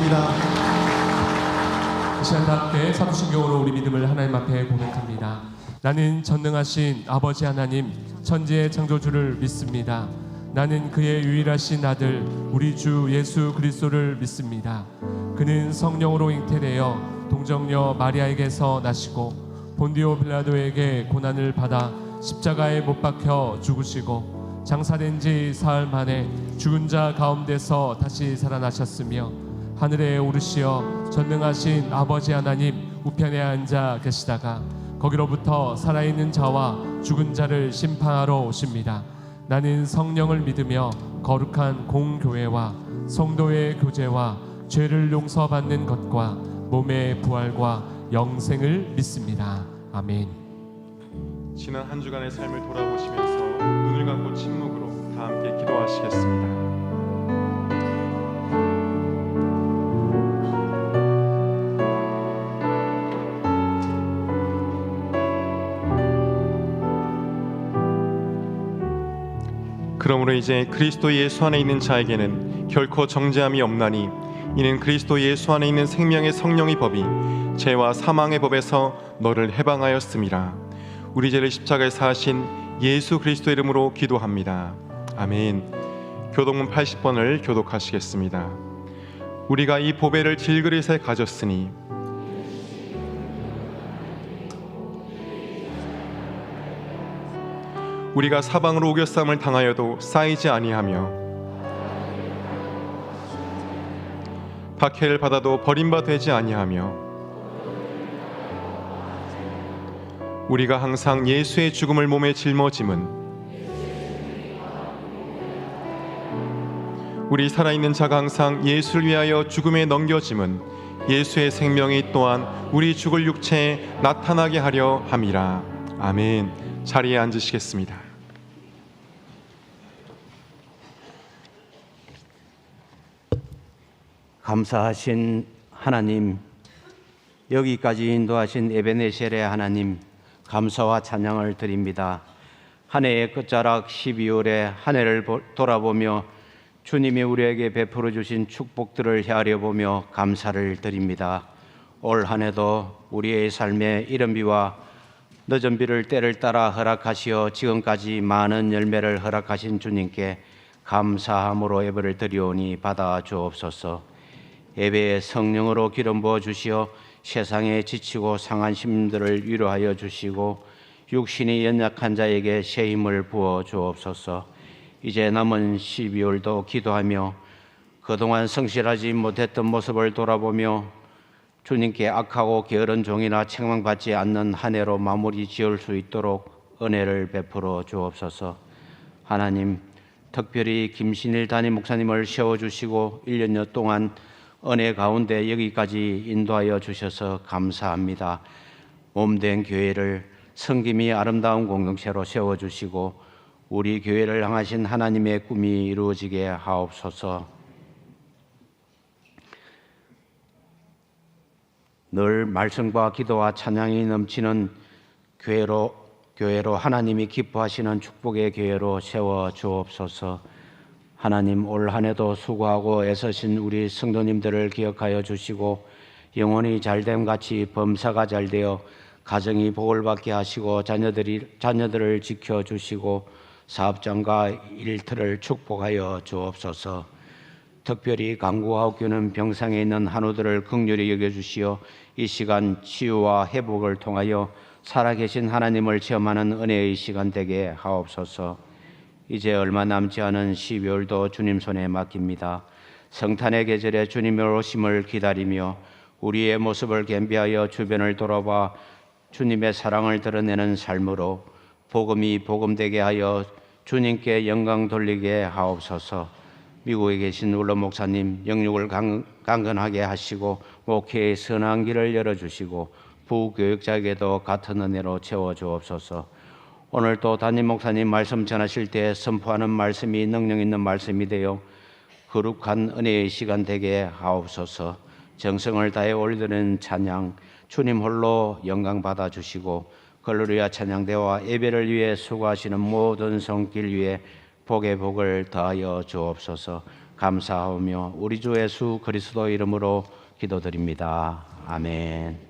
감사합니다. 이 시간 다 함께 사도신경으로 우리 믿음을 하나님 앞에 고백합니다. 나는 전능하신 아버지 하나님 천지의 창조주를 믿습니다. 나는 그의 유일하신 아들 우리 주 예수 그리스도를 믿습니다. 그는 성령으로 잉태되어 동정녀 마리아에게서 나시고 본디오 빌라도에게 고난을 받아 십자가에 못 박혀 죽으시고 장사된 지 사흘 만에 죽은 자 가운데서 다시 살아나셨으며 하늘에 오르시어 전능하신 아버지 하나님 우편에 앉아 계시다가 거기로부터 살아있는 자와 죽은 자를 심판하러 오십니다. 나는 성령을 믿으며 거룩한 공교회와 성도의 교제와 죄를 용서받는 것과 몸의 부활과 영생을 믿습니다. 아멘. 지난 한 주간의 삶을 돌아보시면서 눈을 감고 침묵으로 다 함께 기도하시겠습니다. 그러므로 이제 그리스도 예수 안에 있는 자에게는 결코 정죄함이 없나니 이는 그리스도 예수 안에 있는 생명의 성령의 법이 죄와 사망의 법에서 너를 해방하였음이라. 우리 죄를 십자가에 사하신 예수 그리스도 이름으로 기도합니다. 아멘. 교독문 80번을 교독하시겠습니다. 우리가 이 보배를 질그릇에 가졌으니 우리가 사방으로 우겨싸움을 당하여도 쌓이지 아니하며 박해를 받아도 버림바 되지 아니하며 우리가 항상 예수의 죽음을 몸에 짊어짐은 우리 살아있는 자가 항상 예수를 위하여 죽음에 넘겨짐은 예수의 생명이 또한 우리 죽을 육체에 나타나게 하려 함이라. 아멘. 자리에 앉으시겠습니다. 감사하신 하나님, 여기까지 인도하신 에베네셀의 하나님, 감사와 찬양을 드립니다. 한 해의 끝자락 12월에 한 해를 돌아보며 주님이 우리에게 베풀어 주신 축복들을 헤아려보며 감사를 드립니다. 올 한 해도 우리의 삶에 이른 비와 늦은 비를 때를 따라 허락하시어 지금까지 많은 열매를 허락하신 주님께 감사함으로 예배를 드리오니 받아 주옵소서. 예배에 성령으로 기름 부어 주시어 세상에 지치고 상한 심들을 위로하여 주시고 육신이 연약한 자에게 새 힘을 부어 주옵소서. 이제 남은 12월도 기도하며 그동안 성실하지 못했던 모습을 돌아보며 주님께 악하고 게으른 종이나 책망받지 않는 한 해로 마무리 지을 수 있도록 은혜를 베풀어 주옵소서. 하나님, 특별히 김신일 담임 목사님을 세워주시고 1년여 동안 은혜 가운데 여기까지 인도하여 주셔서 감사합니다. 몸된 교회를 성김이 아름다운 공동체로 세워주시고 우리 교회를 향하신 하나님의 꿈이 이루어지게 하옵소서. 늘 말씀과 기도와 찬양이 넘치는 교회로 하나님이 기뻐하시는 축복의 교회로 세워 주옵소서. 하나님, 올 한 해도 수고하고 애쓰신 우리 성도님들을 기억하여 주시고 영혼이 잘됨 같이 범사가 잘되어 가정이 복을 받게 하시고 자녀들을 지켜주시고 사업장과 일터를 축복하여 주옵소서. 특별히 강구하옵교는 병상에 있는 한우들을 긍휼히 여겨주시어 이 시간 치유와 회복을 통하여 살아계신 하나님을 체험하는 은혜의 시간 되게 하옵소서. 이제 얼마 남지 않은 12월도 주님 손에 맡깁니다. 성탄의 계절에 주님의 오심을 기다리며 우리의 모습을 겸비하여 주변을 돌아봐 주님의 사랑을 드러내는 삶으로 복음이 복음되게 하여 주님께 영광 돌리게 하옵소서. 미국에 계신 울러 목사님 영육을 강건하게 하시고 목회의 선한 길을 열어주시고 부교육자에게도 같은 은혜로 채워주옵소서. 오늘 또 담임 목사님 말씀 전하실 때 선포하는 말씀이 능력 있는 말씀이 되어 거룩한 은혜의 시간 되게 하옵소서. 정성을 다해 올리는 찬양 주님 홀로 영광 받아 주시고 할렐루야 찬양대와 예배를 위해 수고하시는 모든 손길 위에 복의 복을 더하여 주옵소서. 감사하며 우리 주 예수 그리스도 이름으로 기도드립니다. 아멘.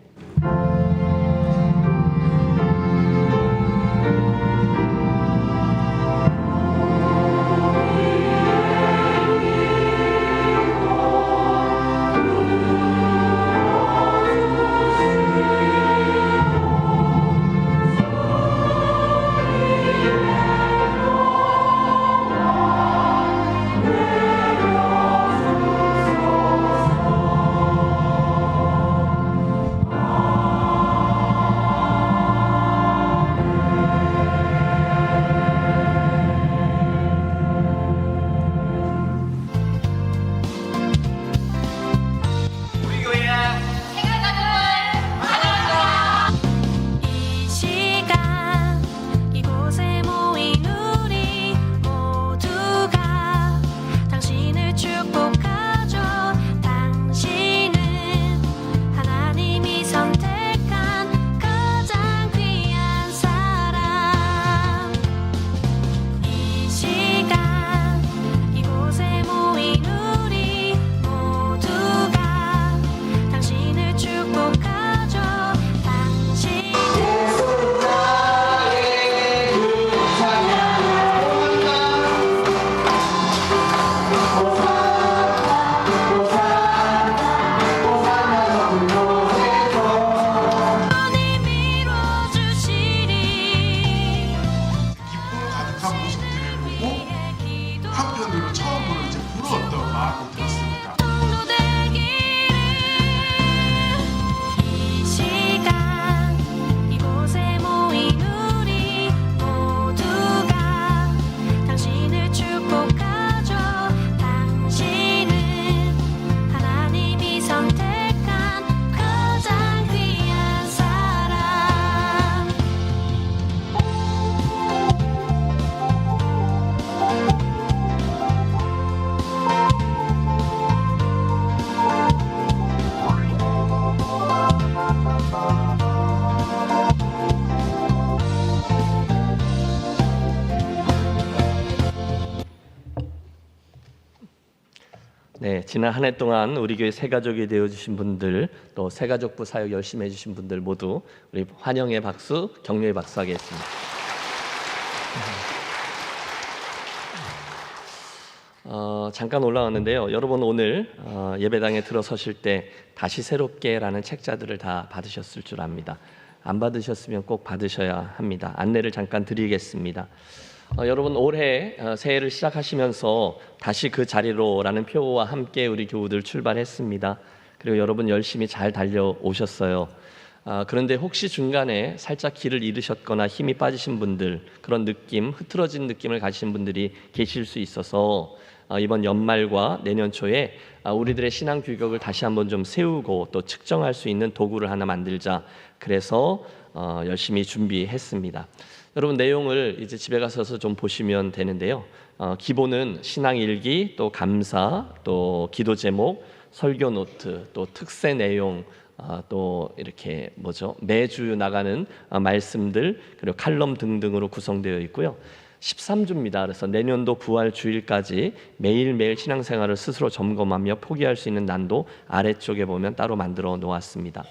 이 시간 이곳에 모인 우리 모두가 당신을 축복하죠. 당신은 하나님이 선택한 가장 귀한 사람. 이 시간 이곳에 모인 우리 모두가 당신을 축복하죠. 당신 하나님 이루어주시리. 기쁨 가득한 모습들을 보고 한편으로 처음으로 이제 부러웠던 마음이 들었습니다. 이 시간 이곳에 모인 우리 모두가 당신을 축복하죠. 당신은 하나님이 선택한 가장 귀한 사람. 네, 지난 한 해 동안 우리 교회 새가족이 되어주신 분들, 또 새가족부 사역 열심히 해주신 분들 모두 우리 환영의 박수, 격려의 박수 하겠습니다. 잠깐 올라왔는데요. 여러분 오늘 예배당에 들어서실 때 다시 새롭게라는 책자들을 다 받으셨을 줄 압니다. 안 받으셨으면 꼭 받으셔야 합니다. 안내를 잠깐 드리겠습니다. 여러분 올해 새해를 시작하시면서 다시 그 자리로라는 표와 함께 우리 교우들 출발했습니다. 그리고 여러분 열심히 잘 달려오셨어요. 그런데 혹시 중간에 살짝 길을 잃으셨거나 힘이 빠지신 분들, 그런 느낌, 흐트러진 느낌을 가지신 분들이 계실 수 있어서 이번 연말과 내년 초에 우리들의 신앙 규격을 다시 한번 좀 세우고 또 측정할 수 있는 도구를 하나 만들자. 그래서 열심히 준비했습니다. 여러분 내용을 이제 집에 가셔서 좀 보시면 되는데요. 기본은 신앙 일기, 또 감사, 또 기도 제목, 설교 노트, 또 특세 내용, 또 이렇게 매주 나가는 말씀들, 그리고 칼럼 등등으로 구성되어 있고요. 13주입니다. 그래서 내년도 부활 주일까지 매일매일 신앙생활을 스스로 점검하며 포기할 수 있는 난도 아래쪽에 보면 따로 만들어 놓았습니다.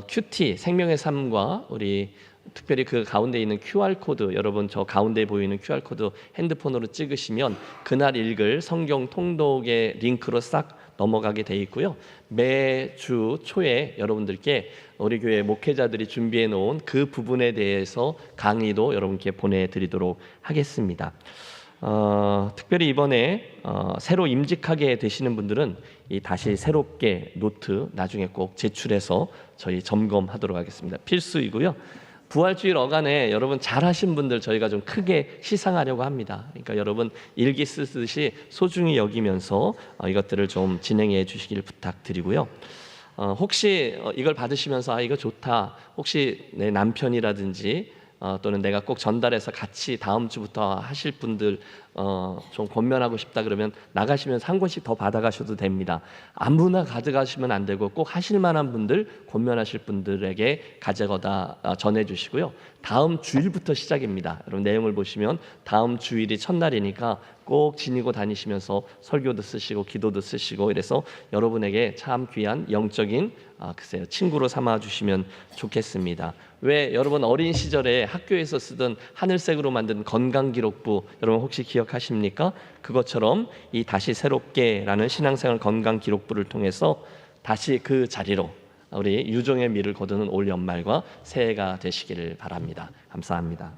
큐티 생명의 삶과 우리 특별히 그 가운데 있는 QR코드, 여러분 저 가운데 보이는 QR코드 핸드폰으로 찍으시면 그날 읽을 성경 통독의 링크로 싹 넘어가게 돼 있고요. 매주 초에 여러분들께 우리 교회 목회자들이 준비해 놓은 그 부분에 대해서 강의도 여러분께 보내드리도록 하겠습니다. 특별히 이번에 새로 임직하게 되시는 분들은 이 다시 새롭게 노트 나중에 꼭 제출해서 저희 점검하도록 하겠습니다. 필수이고요. 부활주일 어간에 여러분 잘하신 분들 저희가 좀 크게 시상하려고 합니다. 그러니까 여러분 일기 쓰듯이 소중히 여기면서 이것들을 좀 진행해 주시길 부탁드리고요. 혹시 이걸 받으시면서 이거 좋다, 혹시 내 남편이라든지 또는 내가 꼭 전달해서 같이 다음 주부터 하실 분들 좀 권면하고 싶다 그러면 나가시면서 한 권씩 더 받아가셔도 됩니다. 아무나 가져가시면 안 되고 꼭 하실 만한 분들, 권면하실 분들에게 가져다 전해주시고요. 다음 주일부터 시작입니다. 여러분 내용을 보시면 다음 주일이 첫날이니까 꼭 지니고 다니시면서 설교도 쓰시고 기도도 쓰시고 이래서 여러분에게 참 귀한 영적인 글쎄요 친구로 삼아 주시면 좋겠습니다. 왜 여러분 어린 시절에 학교에서 쓰던 하늘색으로 만든 건강기록부 여러분 혹시 기억하십니까? 그것처럼 이 다시 새롭게라는 신앙생활 건강기록부를 통해서 다시 그 자리로 우리 유종의 미를 거두는 올 연말과 새해가 되시기를 바랍니다. 감사합니다.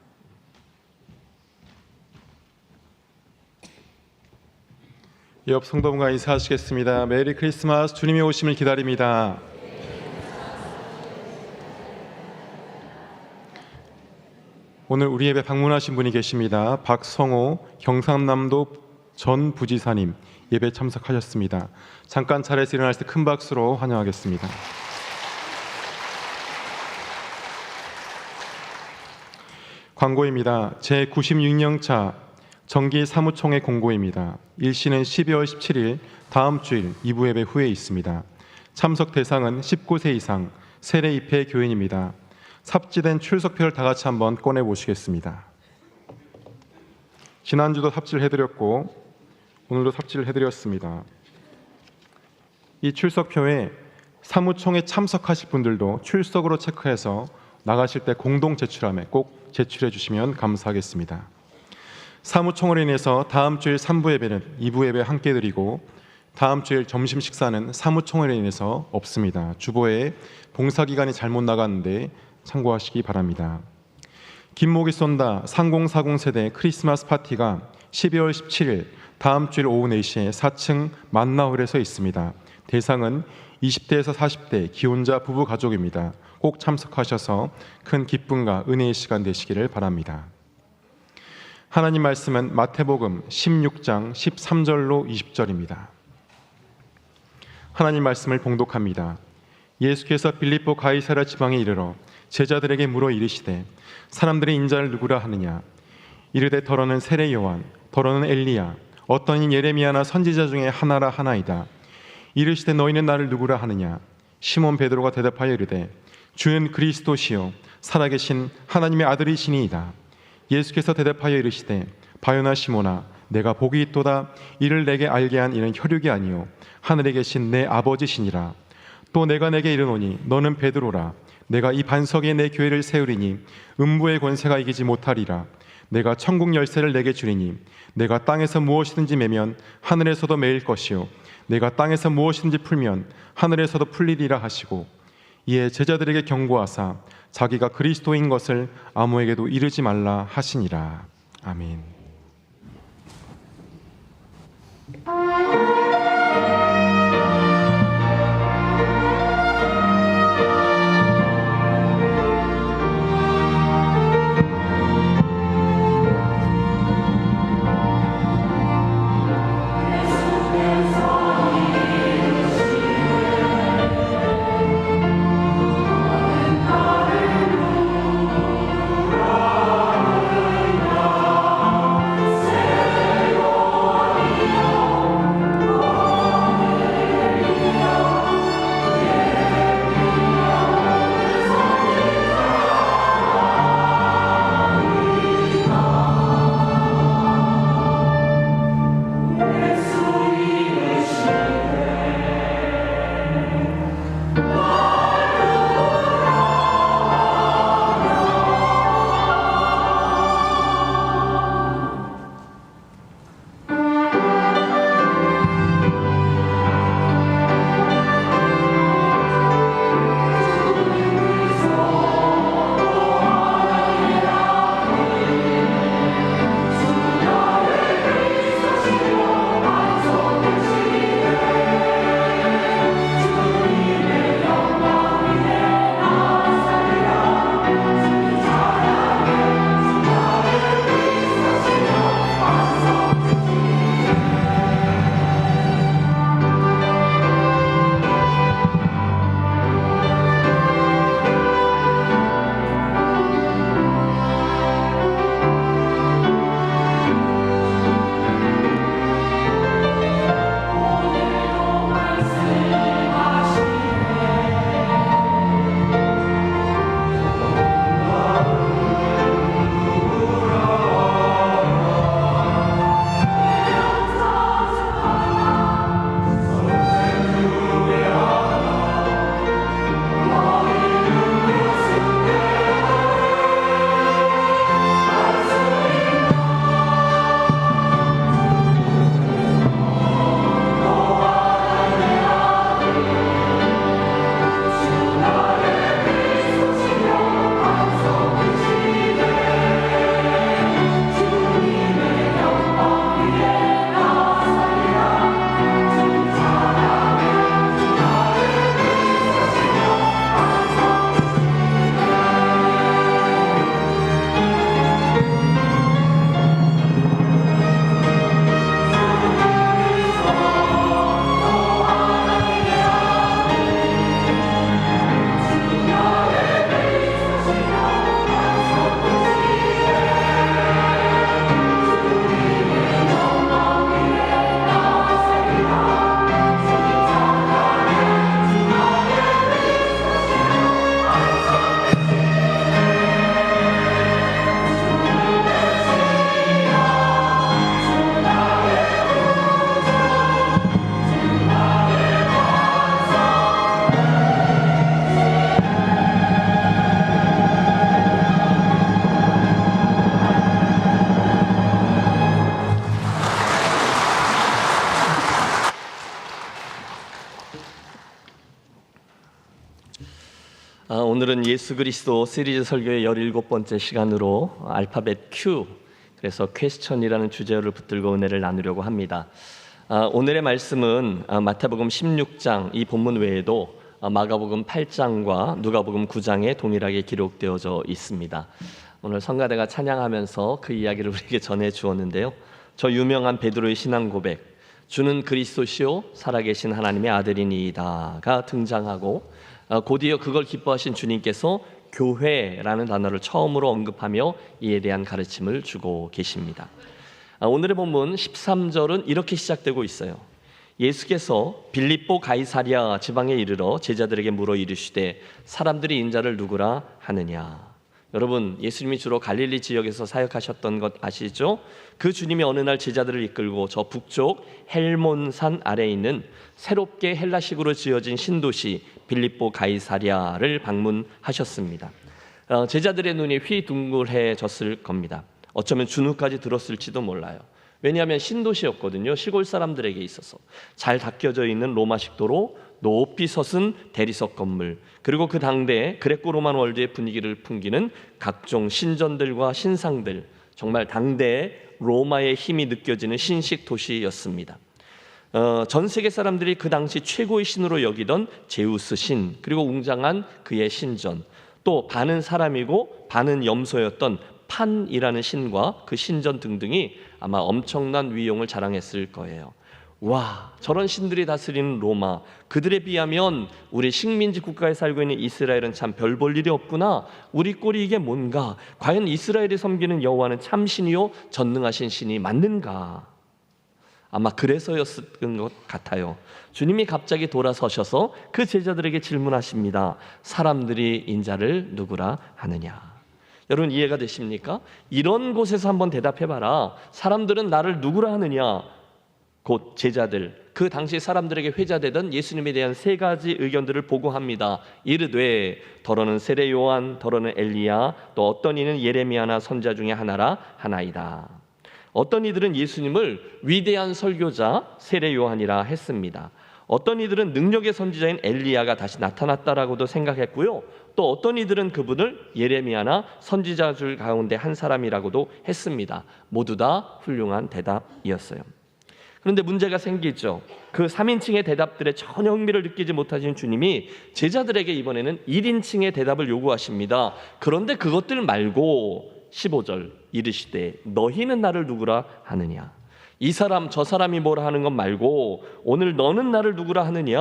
옆 성도분과 인사하시겠습니다. 메리 크리스마스. 주님의 오심을 기다립니다. 오늘 우리 예배 방문하신 분이 계십니다. 박성호 경상남도 전 부지사님 예배 참석하셨습니다. 잠깐 차례에서 일어나실 때 큰 박수로 환영하겠습니다. 광고입니다. 제96년차 정기 사무총회 공고입니다. 일시는 12월 17일 다음 주일 2부 예배 후에 있습니다. 참석 대상은 19세 이상 세례 입회 교인입니다. 삽질된 출석표를 다 같이 한번 꺼내 보시겠습니다. 지난주도 삽질을 해드렸고 오늘도 삽질을 해드렸습니다. 이 출석표에 사무총회 참석하실 분들도 출석으로 체크해서 나가실 때 공동 제출함에 꼭 제출해 주시면 감사하겠습니다. 사무총회로 인해서 다음 주일 3부 예배는 2부 예배 함께 드리고 다음 주일 점심 식사는 사무총회로 인해서 없습니다. 주보에 봉사기간이 잘못 나갔는데 참고하시기 바랍니다. 김목이 쏜다 3040 세대 크리스마스 파티가 12월 17일 다음 주일 오후 4시에 4층 만나홀에서 있습니다. 대상은 20대에서 40대 기혼자 부부 가족입니다. 꼭 참석하셔서 큰 기쁨과 은혜의 시간 되시기를 바랍니다. 하나님 말씀은 마태복음 16장 13절로 20절입니다. 하나님 말씀을 봉독합니다. 예수께서 빌립보 가이사랴 지방에 이르러 제자들에게 물어 이르시되 사람들이 인자를 누구라 하느냐 이르되 더러는 세례 요한 더러는 엘리야 어떤 이 예레미야나 선지자 중에 하나라 하나이다. 이르시되 너희는 나를 누구라 하느냐 시몬 베드로가 대답하여 이르되 주는 그리스도시요 살아계신 하나님의 아들이시니이다. 예수께서 대답하여 이르시되 바요나 시몬아 내가 복이 있도다. 이를 내게 알게 한 이는 혈육이 아니요 하늘에 계신 내 아버지시니라. 또 내가 내게 이르노니 너는 베드로라. 내가 이 반석에 내 교회를 세우리니 음부의 권세가 이기지 못하리라. 내가 천국 열쇠를 내게 주리니 내가 땅에서 무엇이든지 매면 하늘에서도 매일 것이요 내가 땅에서 무엇이든지 풀면 하늘에서도 풀리리라 하시고 이에 제자들에게 경고하사 자기가 그리스도인 것을 아무에게도 이르지 말라 하시니라. 아멘. 오늘은 예수 그리스도 시리즈 설교의 17번째 시간으로 알파벳 Q, 그래서 퀘스천이라는 주제를 붙들고 은혜를 나누려고 합니다. 오늘의 말씀은 마태복음 16장 이 본문 외에도 마가복음 8장과 누가복음 9장에 동일하게 기록되어져 있습니다. 오늘 성가대가 찬양하면서 그 이야기를 우리에게 전해 주었는데요. 저 유명한 베드로의 신앙 고백, 주는 그리스도시요 살아계신 하나님의 아들이니이다가 등장하고 곧이어 그걸 기뻐하신 주님께서 교회라는 단어를 처음으로 언급하며 이에 대한 가르침을 주고 계십니다. 오늘의 본문 13절은 이렇게 시작되고 있어요. 예수께서 빌립보 가이사랴 지방에 이르러 제자들에게 물어 이르시되 사람들이 인자를 누구라 하느냐. 여러분, 예수님이 주로 갈릴리 지역에서 사역하셨던 것 아시죠? 그 주님이 어느 날 제자들을 이끌고 저 북쪽 헬몬산 아래에 있는 새롭게 헬라식으로 지어진 신도시 빌립보 가이사랴를 방문하셨습니다. 제자들의 눈이 휘둥글해졌을 겁니다. 어쩌면 준우까지 들었을지도 몰라요. 왜냐하면 신도시였거든요. 시골 사람들에게 있어서 잘 닦여져 있는 로마식 도로, 높이 솟은 대리석 건물, 그리고 그 당대의 그레코 로만 월드의 분위기를 풍기는 각종 신전들과 신상들, 정말 당대의 로마의 힘이 느껴지는 신식 도시였습니다. 전 세계 사람들이 그 당시 최고의 신으로 여기던 제우스 신, 그리고 웅장한 그의 신전, 또 반은 사람이고 반은 염소였던 판이라는 신과 그 신전 등등이 아마 엄청난 위용을 자랑했을 거예요. 와, 저런 신들이 다스리는 로마, 그들에 비하면 우리 식민지 국가에 살고 있는 이스라엘은 참 별 볼 일이 없구나. 우리 꼴이 이게 뭔가? 과연 이스라엘이 섬기는 여호와는 참 신이요 전능하신 신이 맞는가? 아마 그래서였을 것 같아요. 주님이 갑자기 돌아서셔서 그 제자들에게 질문하십니다. 사람들이 인자를 누구라 하느냐? 여러분, 이해가 되십니까? 이런 곳에서 한번 대답해봐라. 사람들은 나를 누구라 하느냐? 곧 제자들, 그 당시 사람들에게 회자되던 예수님에 대한 세 가지 의견들을 보고합니다. 이르되 더러는 세례 요한, 더러는 엘리야, 또 어떤 이는 예레미야나 선자 중에 하나라 하나이다. 어떤 이들은 예수님을 위대한 설교자 세례 요한이라 했습니다. 어떤 이들은 능력의 선지자인 엘리야가 다시 나타났다라고도 생각했고요. 또 어떤 이들은 그분을 예레미야나 선지자 줄 가운데 한 사람이라고도 했습니다. 모두 다 훌륭한 대답이었어요. 그런데 문제가 생기죠. 그 3인칭의 대답들에 전혀 흥미를 느끼지 못하신 주님이 제자들에게 이번에는 1인칭의 대답을 요구하십니다. 그런데 그것들 말고 15절 이르시되 너희는 나를 누구라 하느냐? 이 사람 저 사람이 뭐라 하는 것 말고 오늘 너는 나를 누구라 하느냐?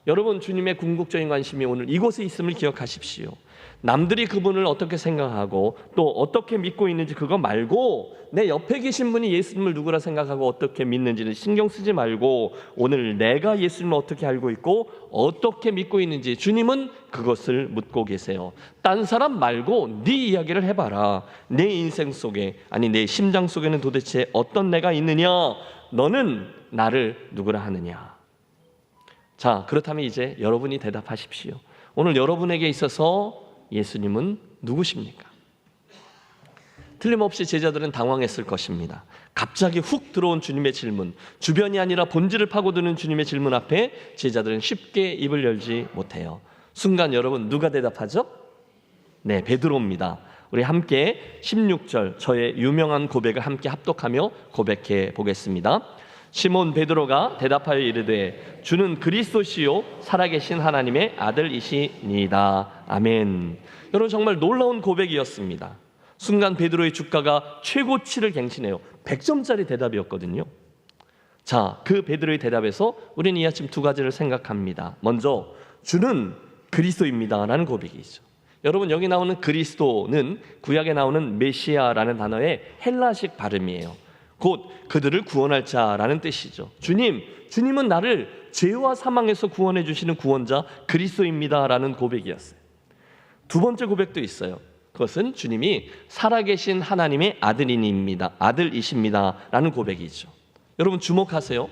여러분, 주님의 궁극적인 관심이 오늘 이곳에 있음을 기억하십시오. 남들이 그분을 어떻게 생각하고 또 어떻게 믿고 있는지 그거 말고 내 옆에 계신 분이 예수님을 누구라 생각하고 어떻게 믿는지는 신경 쓰지 말고 오늘 내가 예수님을 어떻게 알고 있고 어떻게 믿고 있는지 주님은 그것을 묻고 계세요. 딴 사람 말고 네 이야기를 해봐라. 내 인생 속에, 아니 내 심장 속에는 도대체 어떤 내가 있느냐? 너는 나를 누구라 하느냐? 자, 그렇다면 이제 여러분이 대답하십시오. 오늘 여러분에게 있어서 예수님은 누구십니까? 틀림없이 제자들은 당황했을 것입니다. 갑자기 훅 들어온 주님의 질문, 주변이 아니라 본질을 파고드는 주님의 질문 앞에 제자들은 쉽게 입을 열지 못해요. 순간 여러분 누가 대답하죠? 네, 베드로입니다. 우리 함께 16절 저의 유명한 고백을 함께 합독하며 고백해 보겠습니다. 시몬 베드로가 대답하여 이르되 주는 그리스도시요 살아계신 하나님의 아들이시니이다. 아멘. 여러분, 정말 놀라운 고백이었습니다. 순간 베드로의 주가가 최고치를 갱신해요. 100점짜리 대답이었거든요. 자, 그 베드로의 대답에서 우리는 이 아침 두 가지를 생각합니다. 먼저 주는 그리스도입니다 라는 고백이죠. 여러분, 여기 나오는 그리스도는 구약에 나오는 메시아라는 단어의 헬라식 발음이에요. 곧 그들을 구원할 자라는 뜻이죠. 주님은 나를 죄와 사망에서 구원해 주시는 구원자 그리스도입니다라는 고백이었어요. 두 번째 고백도 있어요. 그것은 주님이 살아계신 하나님의 아들이십니다라는 고백이죠. 여러분 주목하세요.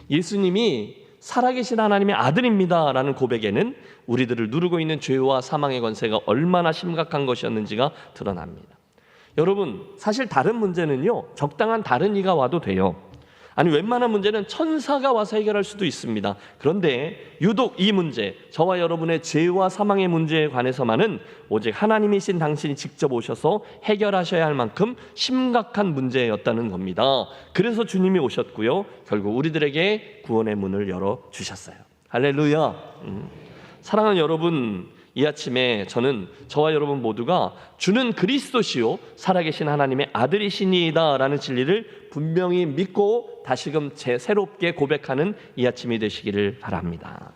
예수님이 살아계신 하나님의 아들입니다라는 고백에는 우리들을 누르고 있는 죄와 사망의 권세가 얼마나 심각한 것이었는지가 드러납니다. 여러분, 사실 다른 문제는요, 적당한 다른 이가 와도 돼요. 아니 웬만한 문제는 천사가 와서 해결할 수도 있습니다. 그런데 유독 이 문제, 저와 여러분의 죄와 사망의 문제에 관해서만은 오직 하나님이신 당신이 직접 오셔서 해결하셔야 할 만큼 심각한 문제였다는 겁니다. 그래서 주님이 오셨고요, 결국 우리들에게 구원의 문을 열어주셨어요. 할렐루야. 사랑하는 여러분, 이 아침에 저는 저와 여러분 모두가 주는 그리스도시요 살아계신 하나님의 아들이시니이다 라는 진리를 분명히 믿고 다시금 새롭게 고백하는 이 아침이 되시기를 바랍니다.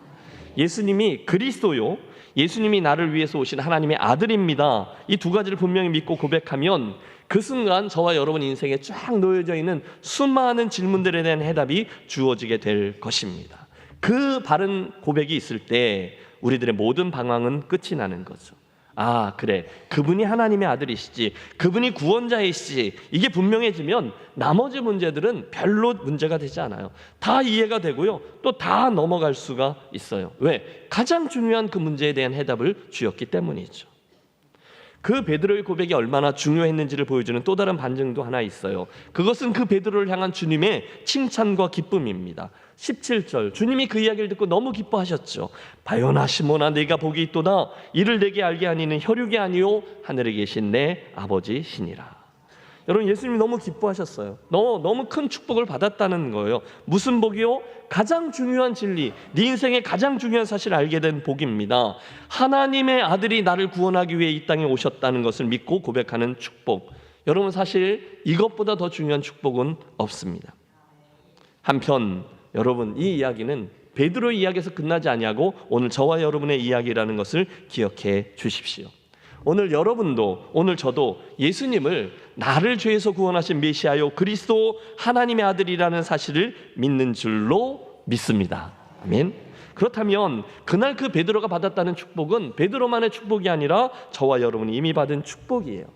예수님이 그리스도요, 예수님이 나를 위해서 오신 하나님의 아들입니다. 이 두 가지를 분명히 믿고 고백하면 그 순간 저와 여러분 인생에 쫙 놓여져 있는 수많은 질문들에 대한 해답이 주어지게 될 것입니다. 그 바른 고백이 있을 때 우리들의 모든 방황은 끝이 나는 거죠. 아, 그래, 그분이 하나님의 아들이시지, 그분이 구원자이시지, 이게 분명해지면 나머지 문제들은 별로 문제가 되지 않아요. 다 이해가 되고요, 또 다 넘어갈 수가 있어요. 왜? 가장 중요한 그 문제에 대한 해답을 주었기 때문이죠. 그 베드로의 고백이 얼마나 중요했는지를 보여주는 또 다른 반증도 하나 있어요. 그것은 그 베드로를 향한 주님의 칭찬과 기쁨입니다. 17절, 주님이 그 이야기를 듣고 너무 기뻐하셨죠. 바요나 시몬아, 내가 복이 있도다. 이를 내게 알게 하니는 혈육이 아니요 하늘에 계신 내 아버지시니라. 여러분, 예수님이 너무 기뻐하셨어요. 너무 큰 축복을 받았다는 거예요. 무슨 복이요? 가장 중요한 진리, 네 인생의 가장 중요한 사실을 알게 된 복입니다. 하나님의 아들이 나를 구원하기 위해 이 땅에 오셨다는 것을 믿고 고백하는 축복. 여러분, 사실 이것보다 더 중요한 축복은 없습니다. 한편 여러분, 이 이야기는 베드로의 이야기에서 끝나지 아니하고 오늘 저와 여러분의 이야기라는 것을 기억해 주십시오. 오늘 여러분도, 오늘 저도 예수님을 나를 죄에서 구원하신 메시아요 그리스도 하나님의 아들이라는 사실을 믿는 줄로 믿습니다. 아멘. 그렇다면 그날 그 베드로가 받았다는 축복은 베드로만의 축복이 아니라 저와 여러분이 이미 받은 축복이에요.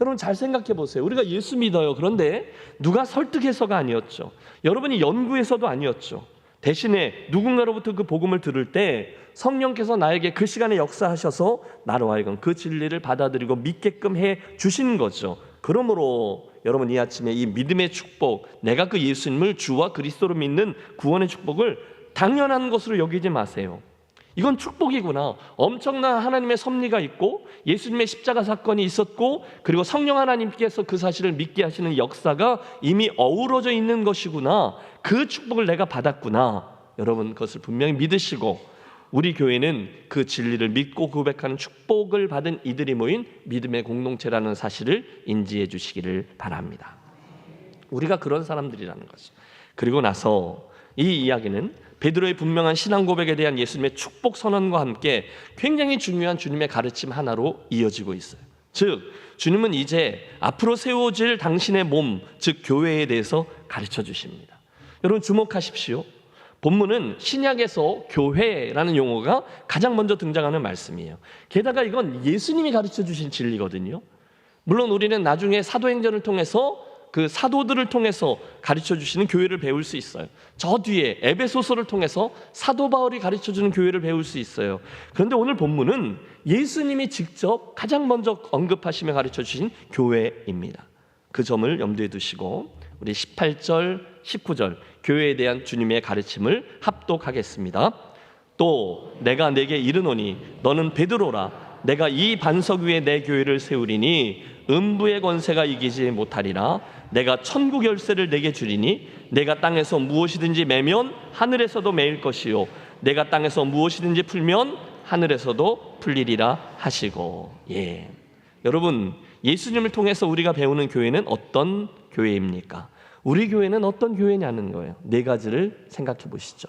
여러분, 잘 생각해 보세요. 우리가 예수 믿어요. 그런데 누가 설득해서가 아니었죠. 여러분이 연구해서도 아니었죠. 대신에 누군가로부터 그 복음을 들을 때 성령께서 나에게 그 시간에 역사하셔서 나로 하여금 그 진리를 받아들이고 믿게끔 해 주신 거죠. 그러므로 여러분, 이 아침에 이 믿음의 축복, 내가 그 예수님을 주와 그리스도로 믿는 구원의 축복을 당연한 것으로 여기지 마세요. 이건 축복이구나. 엄청난 하나님의 섭리가 있고 예수님의 십자가 사건이 있었고 그리고 성령 하나님께서 그 사실을 믿게 하시는 역사가 이미 어우러져 있는 것이구나. 그 축복을 내가 받았구나. 여러분, 그것을 분명히 믿으시고 우리 교회는 그 진리를 믿고 고백하는 축복을 받은 이들이 모인 믿음의 공동체라는 사실을 인지해 주시기를 바랍니다. 우리가 그런 사람들이라는 거죠. 그리고 나서 이 이야기는 베드로의 분명한 신앙 고백에 대한 예수님의 축복 선언과 함께 굉장히 중요한 주님의 가르침 하나로 이어지고 있어요. 즉, 주님은 이제 앞으로 세워질 당신의 몸, 즉 교회에 대해서 가르쳐 주십니다. 여러분, 주목하십시오. 본문은 신약에서 교회라는 용어가 가장 먼저 등장하는 말씀이에요. 게다가 이건 예수님이 가르쳐 주신 진리거든요. 물론 우리는 나중에 사도행전을 통해서 그 사도들을 통해서 가르쳐 주시는 교회를 배울 수 있어요. 저 뒤에 에베소서를 통해서 사도 바울이 가르쳐 주는 교회를 배울 수 있어요. 그런데 오늘 본문은 예수님이 직접 가장 먼저 언급하시며 가르쳐 주신 교회입니다. 그 점을 염두에 두시고 우리 18절, 19절 교회에 대한 주님의 가르침을 합독하겠습니다. 또 내가 내게 이르노니 너는 베드로라. 내가 이 반석 위에 내 교회를 세우리니 음부의 권세가 이기지 못하리라. 내가 천국 열쇠를 내게 주리니 내가 땅에서 무엇이든지 매면 하늘에서도 매일 것이요 내가 땅에서 무엇이든지 풀면 하늘에서도 풀리리라 하시고. 여러분, 예수님을 통해서 우리가 배우는 교회는 어떤 교회입니까? 우리 교회는 어떤 교회냐는 거예요. 네 가지를 생각해 보시죠.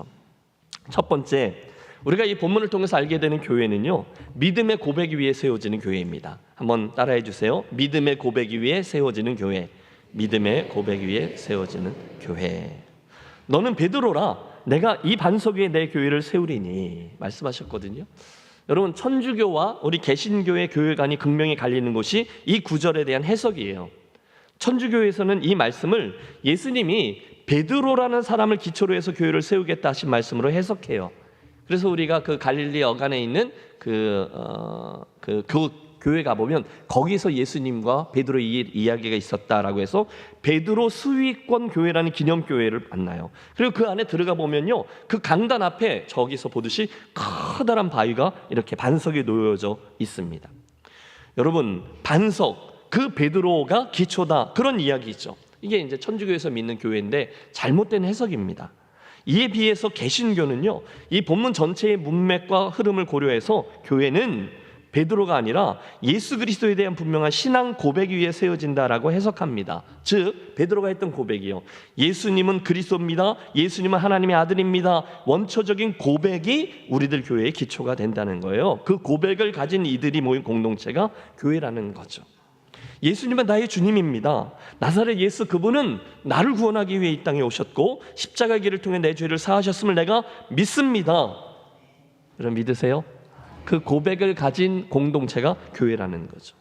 첫 번째, 우리가 이 본문을 통해서 알게 되는 교회는요, 믿음의 고백 위에 세워지는 교회입니다. 한번 따라해 주세요. 믿음의 고백 위에 세워지는 교회. 믿음의 고백 위에 세워지는 교회. 너는 베드로라. 내가 이 반석 위에 내 교회를 세우리니 말씀하셨거든요. 여러분, 천주교와 우리 개신교의 교회관이 극명히 갈리는 것이 이 구절에 대한 해석이에요. 천주교에서는 이 말씀을 예수님이 베드로라는 사람을 기초로 해서 교회를 세우겠다 하신 말씀으로 해석해요. 그래서 우리가 그 갈릴리 어간에 있는 그 교회 가보면 거기서 예수님과 베드로의 이야기가 있었다라고 해서 베드로 수위권 교회라는 기념교회를 만나요. 그리고 그 안에 들어가 보면요, 그 강단 앞에 저기서 보듯이 커다란 바위가 이렇게 반석에 놓여져 있습니다. 여러분, 반석, 그 베드로가 기초다, 그런 이야기죠. 이게 이제 천주교에서 믿는 교회인데 잘못된 해석입니다. 이에 비해서 개신교는요, 이 본문 전체의 문맥과 흐름을 고려해서 교회는 베드로가 아니라 예수 그리스도에 대한 분명한 신앙 고백 위에 세워진다라고 해석합니다. 즉 베드로가 했던 고백이요, 예수님은 그리스도입니다, 예수님은 하나님의 아들입니다, 원초적인 고백이 우리들 교회의 기초가 된다는 거예요. 그 고백을 가진 이들이 모인 공동체가 교회라는 거죠. 예수님은 나의 주님입니다. 나사렛 예수, 그분은 나를 구원하기 위해 이 땅에 오셨고 십자가 길을 통해 내 죄를 사하셨음을 내가 믿습니다. 여러분 믿으세요? 그 고백을 가진 공동체가 교회라는 거죠.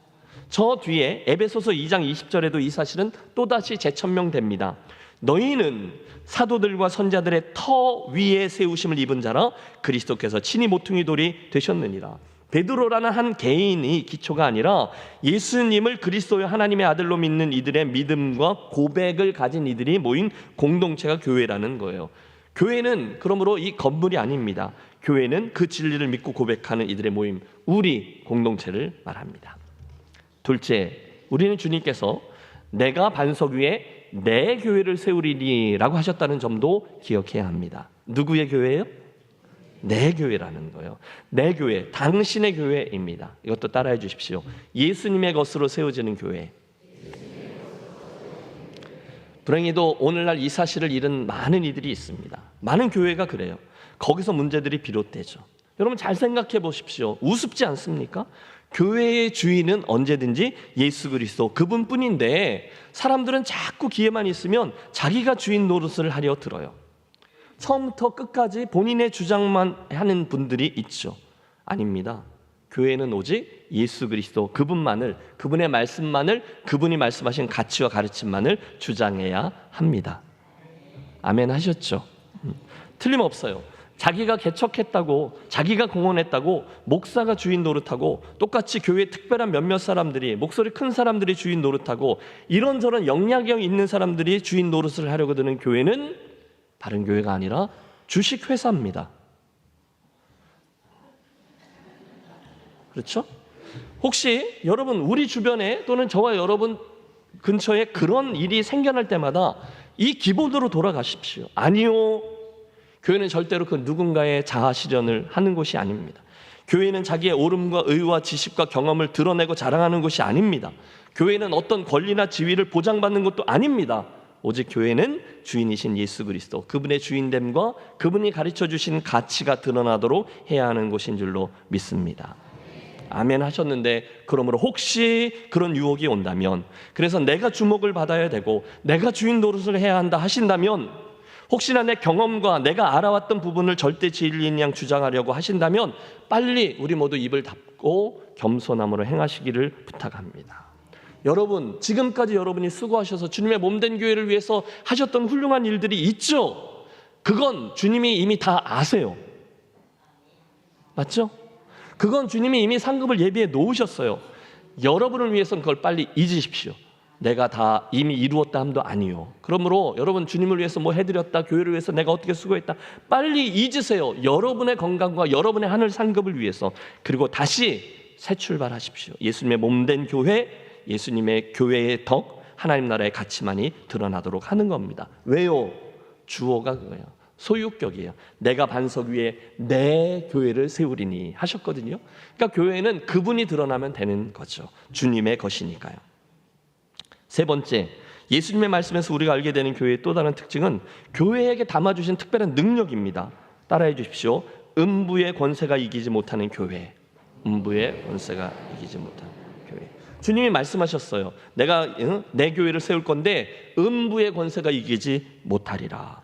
저 뒤에 에베소서 2장 20절에도 이 사실은 또다시 재천명됩니다. 너희는 사도들과 선자들의 터 위에 세우심을 입은 자라 그리스도께서 친히 모퉁이 돌이 되셨느니라. 베드로라는 한 개인이 기초가 아니라 예수님을 그리스도의 하나님의 아들로 믿는 이들의 믿음과 고백을 가진 이들이 모인 공동체가 교회라는 거예요. 교회는 그러므로 이 건물이 아닙니다. 교회는 그 진리를 믿고 고백하는 이들의 모임, 우리 공동체를 말합니다. 둘째, 우리는 주님께서 내가 반석 위에 내 교회를 세우리니 라고 하셨다는 점도 기억해야 합니다. 누구의 교회예요? 내 교회라는 거예요. 내 교회, 당신의 교회입니다. 이것도 따라해 주십시오. 예수님의 것으로 세워지는 교회. 불행히도 오늘날 이 사실을 잃은 많은 이들이 있습니다. 많은 교회가 그래요. 거기서 문제들이 비롯되죠. 여러분 잘 생각해 보십시오. 우습지 않습니까? 교회의 주인은 언제든지 예수 그리스도 그분뿐인데 사람들은 자꾸 기회만 있으면 자기가 주인 노릇을 하려 들어요. 처음부터 끝까지 본인의 주장만 하는 분들이 있죠. 아닙니다. 교회는 오직 예수 그리스도 그분만을, 그분의 말씀만을, 그분이 말씀하신 가치와 가르침만을 주장해야 합니다. 아멘 하셨죠? 틀림없어요. 자기가 개척했다고, 자기가 공헌했다고 목사가 주인 노릇하고 똑같이 교회 특별한 몇몇 사람들이, 목소리 큰 사람들이 주인 노릇하고 이런저런 영향력 있는 사람들이 주인 노릇을 하려고 드는 교회는 다른 교회가 아니라 주식회사입니다. 그렇죠? 혹시 여러분 우리 주변에 또는 저와 여러분 근처에 그런 일이 생겨날 때마다 이 기본으로 돌아가십시오. 아니요. 교회는 절대로 그 누군가의 자아 실현을 하는 곳이 아닙니다. 교회는 자기의 옳음과 의와 지식과 경험을 드러내고 자랑하는 곳이 아닙니다. 교회는 어떤 권리나 지위를 보장받는 것도 아닙니다. 오직 교회는 주인이신 예수 그리스도, 그분의 주인됨과 그분이 가르쳐 주신 가치가 드러나도록 해야 하는 곳인 줄로 믿습니다. 아멘 하셨는데, 그러므로 혹시 그런 유혹이 온다면, 그래서 내가 주목을 받아야 되고 내가 주인 노릇을 해야 한다 하신다면, 혹시나 내 경험과 내가 알아왔던 부분을 절대 진리인 양 주장하려고 하신다면 빨리 우리 모두 입을 닫고 겸손함으로 행하시기를 부탁합니다. 여러분, 지금까지 여러분이 수고하셔서 주님의 몸된 교회를 위해서 하셨던 훌륭한 일들이 있죠. 그건 주님이 이미 다 아세요. 맞죠? 그건 주님이 이미 상급을 예비해 놓으셨어요. 여러분을 위해서는 그걸 빨리 잊으십시오. 내가 다 이미 이루었다 함도 아니요. 그러므로 여러분 주님을 위해서 뭐 해드렸다, 교회를 위해서 내가 어떻게 수고했다, 빨리 잊으세요. 여러분의 건강과 여러분의 하늘 상급을 위해서. 그리고 다시 새 출발하십시오. 예수님의 몸된 교회, 예수님의 교회의 덕, 하나님 나라의 가치만이 드러나도록 하는 겁니다. 왜요? 주어가 그거예요. 소유격이에요. 내가 반석 위에 내 교회를 세우리니 하셨거든요. 그러니까 교회는 그분이 드러나면 되는 거죠. 주님의 것이니까요. 세 번째, 예수님의 말씀에서 우리가 알게 되는 교회의 또 다른 특징은 교회에게 담아주신 특별한 능력입니다. 따라해 주십시오. 음부의 권세가 이기지 못하는 교회. 음부의 권세가 이기지 못하는 교회. 주님이 말씀하셨어요. 내가 내 교회를 세울 건데 음부의 권세가 이기지 못하리라.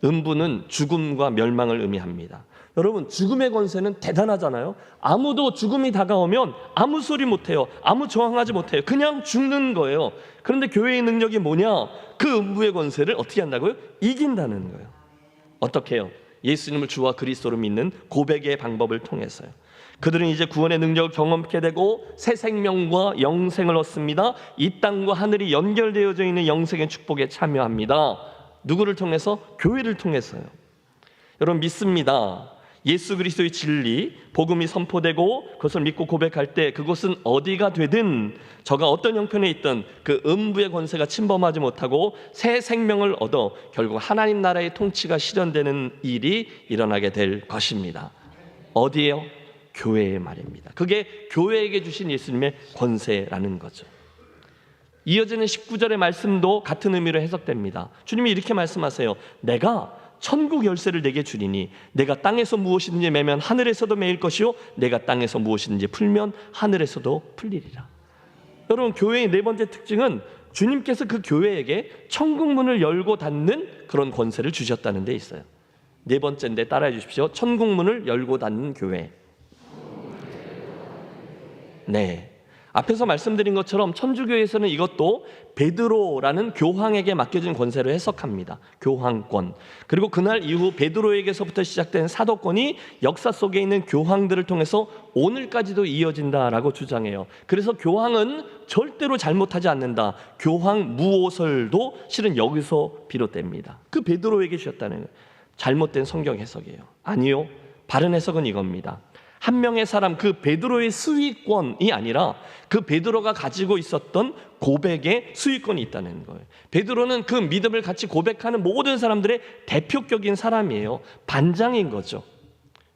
음부는 죽음과 멸망을 의미합니다. 여러분, 죽음의 권세는 대단하잖아요. 아무도 죽음이 다가오면 아무 소리 못해요. 아무 저항하지 못해요. 그냥 죽는 거예요. 그런데 교회의 능력이 뭐냐? 그 음부의 권세를 어떻게 한다고요? 이긴다는 거예요. 어떻게 해요? 예수님을 주와 그리스도로 믿는 고백의 방법을 통해서요. 그들은 이제 구원의 능력을 경험하게 되고 새 생명과 영생을 얻습니다. 이 땅과 하늘이 연결되어져 있는 영생의 축복에 참여합니다. 누구를 통해서? 교회를 통해서요. 여러분 믿습니다. 예수 그리스도의 진리, 복음이 선포되고 그것을 믿고 고백할 때 그곳은 어디가 되든 저가 어떤 형편에 있든 그 음부의 권세가 침범하지 못하고 새 생명을 얻어 결국 하나님 나라의 통치가 실현되는 일이 일어나게 될 것입니다. 어디에요? 교회의 말입니다. 그게 교회에게 주신 예수님의 권세라는 거죠. 이어지는 19절의 말씀도 같은 의미로 해석됩니다. 주님이 이렇게 말씀하세요. 내가 천국 열쇠를 내게 주리니 내가 땅에서 무엇이든지 매면 하늘에서도 매일 것이요 내가 땅에서 무엇이든지 풀면 하늘에서도 풀리리라. 여러분 교회의 네 번째 특징은 주님께서 그 교회에게 천국 문을 열고 닫는 그런 권세를 주셨다는 데 있어요. 네 번째인데 따라해 주십시오. 천국 문을 열고 닫는 교회. 네, 앞에서 말씀드린 것처럼 천주교에서는 이것도 베드로라는 교황에게 맡겨진 권세로 해석합니다. 교황권. 그리고 그날 이후 베드로에게서부터 시작된 사도권이 역사 속에 있는 교황들을 통해서 오늘까지도 이어진다라고 주장해요. 그래서 교황은 절대로 잘못하지 않는다. 교황 무오설도 실은 여기서 비롯됩니다. 그 베드로에게 주셨다는 거예요. 잘못된 성경 해석이에요. 아니요, 바른 해석은 이겁니다. 한 명의 사람, 그 베드로의 수위권이 아니라 그 베드로가 가지고 있었던 고백의 수위권이 있다는 거예요. 베드로는 그 믿음을 같이 고백하는 모든 사람들의 대표격인 사람이에요. 반장인 거죠.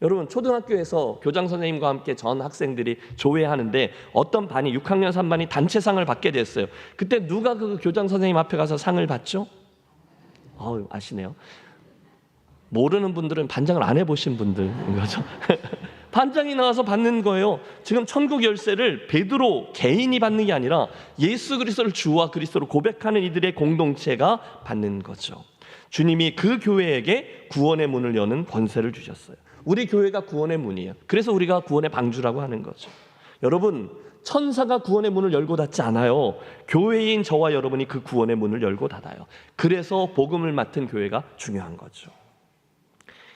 여러분 초등학교에서 교장 선생님과 함께 전 학생들이 조회하는데 어떤 반이 6학년 3반이 단체상을 받게 됐어요. 그때 누가 그 교장 선생님 앞에 가서 상을 받죠? 아시네요. 모르는 분들은 반장을 안 해보신 분들인 거죠. 반장이 나와서 받는 거예요. 지금 천국 열쇠를 베드로 개인이 받는 게 아니라 예수 그리스도를 주와 그리스도로 고백하는 이들의 공동체가 받는 거죠. 주님이 그 교회에게 구원의 문을 여는 권세를 주셨어요. 우리 교회가 구원의 문이에요. 그래서 우리가 구원의 방주라고 하는 거죠. 여러분 천사가 구원의 문을 열고 닫지 않아요. 교회인 저와 여러분이 그 구원의 문을 열고 닫아요. 그래서 복음을 맡은 교회가 중요한 거죠.